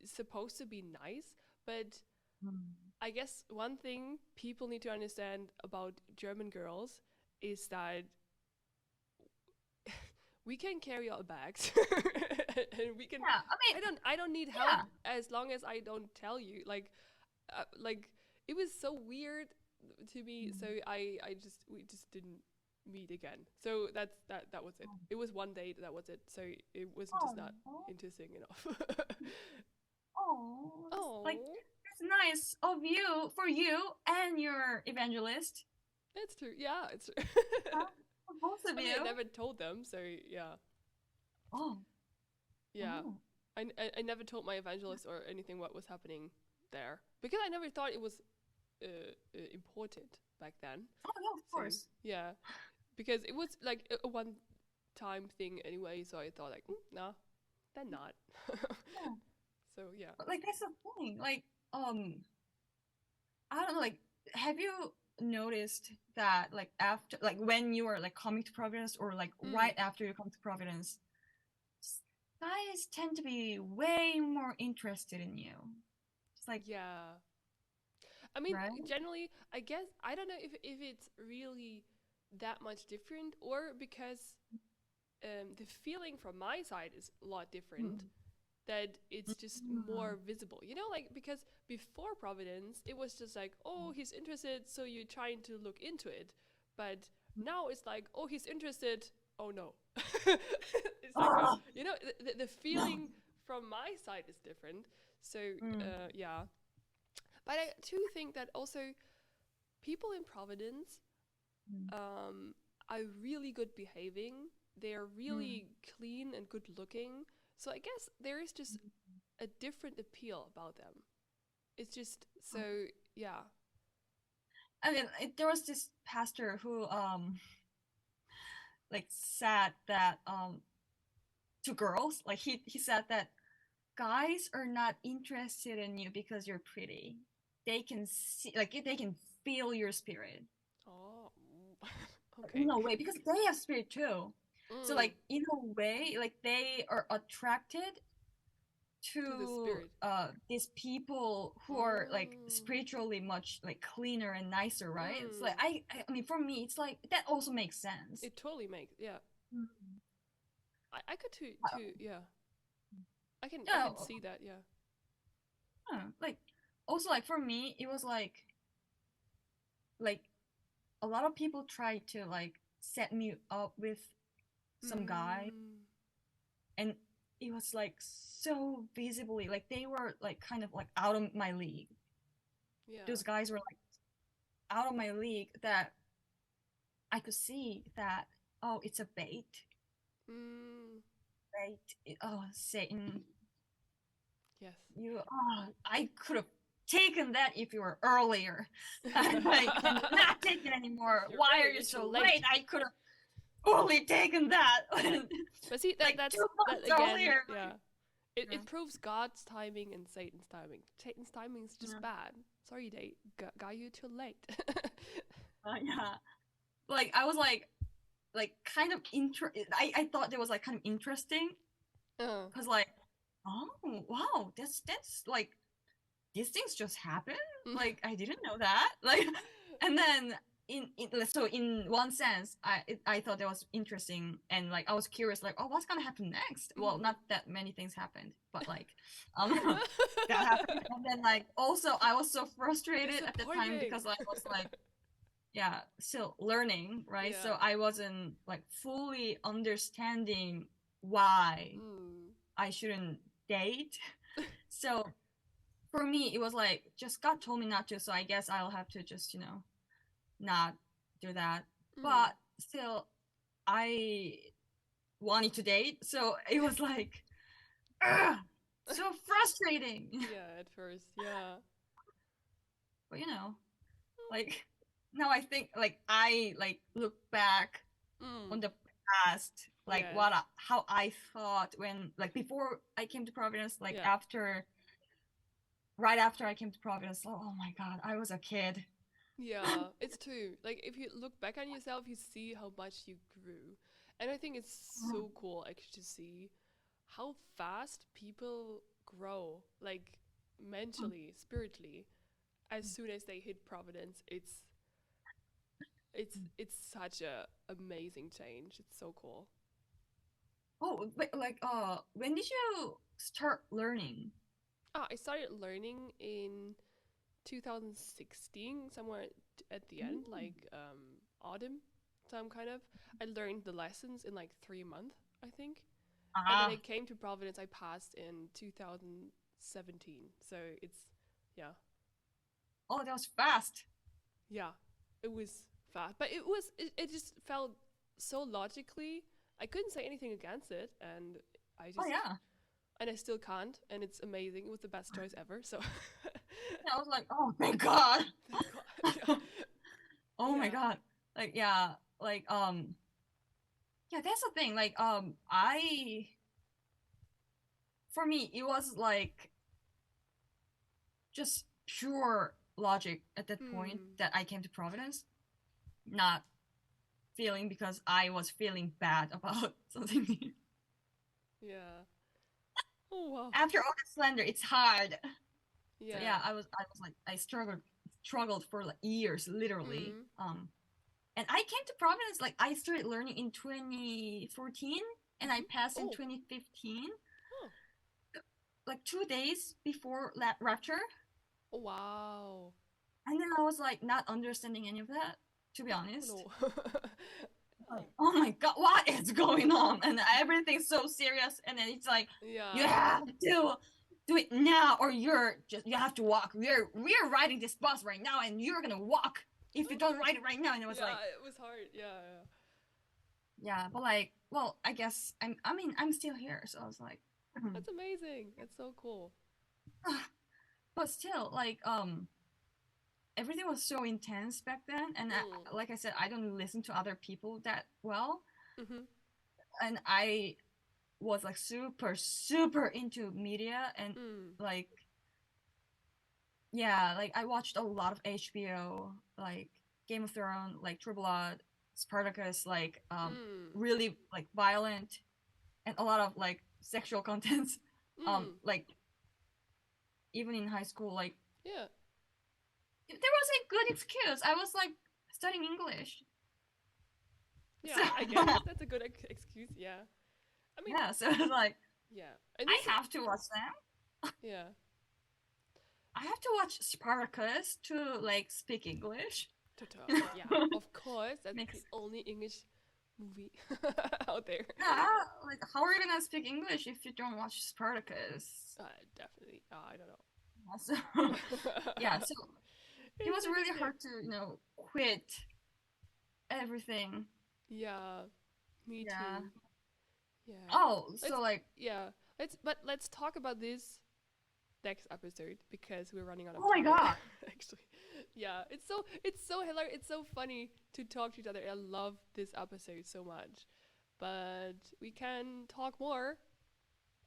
supposed to be nice, but Mm. I guess one thing people need to understand about German girls is that we can carry our bags and we can Yeah, I mean, I don't need help yeah. as long as I don't tell you. Like it was so weird to me, so Mm. I just we just didn't meet again. So that was it. It was one date, that was it. So it wasn't just not Oh. interesting enough. Oh, like Oh, that's nice of you for you and your evangelist. that's true. Yeah, it's true. Huh? For both of I mean, I you. never told them, so yeah, Oh, yeah. oh, I never told my evangelist or anything what was happening there because I never thought it was important back then. oh yeah, of So course. yeah, because it was like a one time thing anyway. So I thought like, nah, then not. Yeah, So yeah. but like that's the thing. Like, I don't know. Like, have you noticed that like after, like when you are like coming to Providence, or like Mm, right after you come to Providence, guys tend to be way more interested in you. It's like, yeah. I mean, right? generally, I guess I don't know if it's really that much different or because the feeling from my side is a lot different. Mm. That it's just Mm. more visible, like because before Providence, it was just like, oh, he's interested, so you're trying to look into it. But now it's like, oh, he's interested. Oh no, it's like Oh, the feeling from my side is different. So mm. yeah, but I too think that also people in Providence Mm. um, are really good behaving. They are Mm. really clean and good looking. So I guess there is just a different appeal about them. It's just so yeah. I mean, there was this pastor who like said that to girls, like he said that guys are not interested in you because you're pretty. They can see, like they can feel your spirit. Oh, In okay. a way, because they have spirit too. So Mm, like in a way, like they are attracted to the to spirit. these people who are like Mm, spiritually much like cleaner and nicer, right? It's like mm. I mean, for me it's like that also makes sense. It totally makes yeah. Mm. I could to yeah. I Yeah, can see that yeah. like also like for me it was like a lot of people try to like set me up with some guy, Mm, and it was like so visibly like they were like kind of like out of my league. yeah. Those guys were like out of my league, that I could see that, oh, it's a bait. Mm, Bait. Oh, Satan, yes. you. Oh, I could have taken that if you were earlier. I cannot take it anymore. You're Why are you you're too so late. late? I could have. totally taken that. But see, Like that's 2 months again, earlier. yeah. Yeah. It proves God's timing and Satan's timing. Satan's timing is just Yeah. bad. Sorry, they got you too late. Yeah. Like I was like kind of I thought it was like kind of interesting because like, oh wow, that's like these things just happen. Like I didn't know that. Like, and then so in one sense, I thought that was interesting, and like I was curious, like, oh, what's gonna happen next? Well, not that many things happened, but like, um, that happened, and then like also I was so frustrated at the time Disappointing. because I was like, yeah, still learning, right? So Yeah. I wasn't like fully understanding why Mm. I shouldn't date. So for me, it was like just God told me not to, so I guess I'll have to just not do that. Mm. But still, I wanted to date, so it was like, ugh, so frustrating. Yeah, at first, yeah. But like now I think like I like look back on Mm. the past, like Yes. how I thought when like before I came to Providence, like Yeah. after right after I came to Providence, oh my God, I was a kid. Yeah, it's true. Like if you look back on yourself, you see how much you grew. And I think it's so cool actually to see how fast people grow, like mentally, spiritually, as soon as they hit Providence. It's such a amazing change. It's so cool. Oh, but like, when did you start learning? I started learning in 2016, somewhere at the end, Mm. like autumn time kind of. I learned the lessons in like 3 months, I think. And when I Ah, came to Providence, I passed in 2017. So it's, yeah, oh, that was fast. yeah, it was fast. But it just felt so logically. I couldn't say anything against it. Oh yeah, And I still can't. And it's amazing. It was the best choice ever. So, yeah. I was like, oh, thank God. thank God. Yeah. Oh my Yeah. God. Like yeah, like yeah. That's the thing. Like I for me it was like just pure logic at that point Hmm. that I came to Providence, not feeling because I was feeling bad about something. Yeah. Oh, wow. After all the slender, it's hard. So Yeah. yeah, I was like I struggled for like years, literally. Mm. And I came to Providence like I started learning in 2014, and I Mm-hmm. passed in Oh. 2015, Oh. like 2 days before rapture. Oh, wow. And then I was like not understanding any of that, to be Oh, honest. no. Like, oh my God, what is going on? And everything's so serious. And then it's like, you Yeah. have to do it now, or you have to walk. We're riding this bus right now, and you're gonna walk if you don't ride it right now. And it was Yeah, like, it was hard. Yeah. yeah, but like, well, I guess I mean, I'm still here, so I was like, That's amazing. That's so cool. but still, like, everything was so intense back then, and Mm. like I said, I don't listen to other people that well, Mm-hmm. and I was like super into media, and Mm. like, yeah, like I watched a lot of HBO, like Game of Thrones, like True Blood, Spartacus, like Mm. really like violent and a lot of like sexual contents. Mm. Like even in high school, like Yeah. there was a good excuse. I was like studying English. Yeah, So I guess that's a good excuse. Yeah. I mean, yeah, so it's like yeah. And I this, have to watch them. yeah. I have to watch Spartacus to like speak English. Total. Yeah. Of course, that's the Makes only English movie out there. yeah, like how are you gonna speak English if you don't watch Spartacus? Definitely. I don't So yeah, know. so it It's was really interesting. hard to quit everything. Yeah. Me Yeah. too. Yeah. Oh, Let's so like yeah. Let's talk about this next episode because we're running out of Oh my time. god. Actually, yeah, it's so hilarious. It's so funny to talk to each other. I love this episode so much, but we can talk more.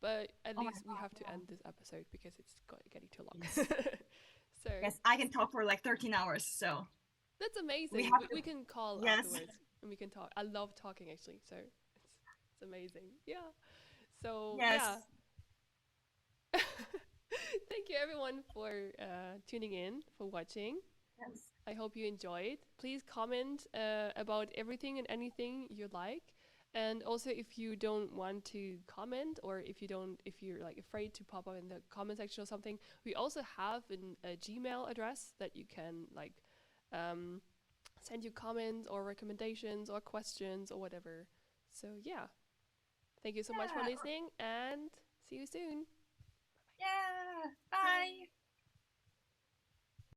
But at Oh my least we god. have to Yeah. end this episode because it's getting too long. Yes. So Yes, I can talk for like 13 hours. So that's we amazing. have to. We can call Yes. afterwards and we can talk. I love talking actually, so it's amazing. Yeah. So Yes. yeah. Thank you everyone for tuning in, for watching. Yes. I hope you enjoyed. Please comment about everything and anything you like. And also, if you don't want to comment, or if you're like afraid to pop up in the comment section or something, we also have a Gmail address that you can like um, send you comments or recommendations or questions or whatever. So yeah, thank you so much for Yeah. listening, and see you soon. Yeah. Bye. Bye.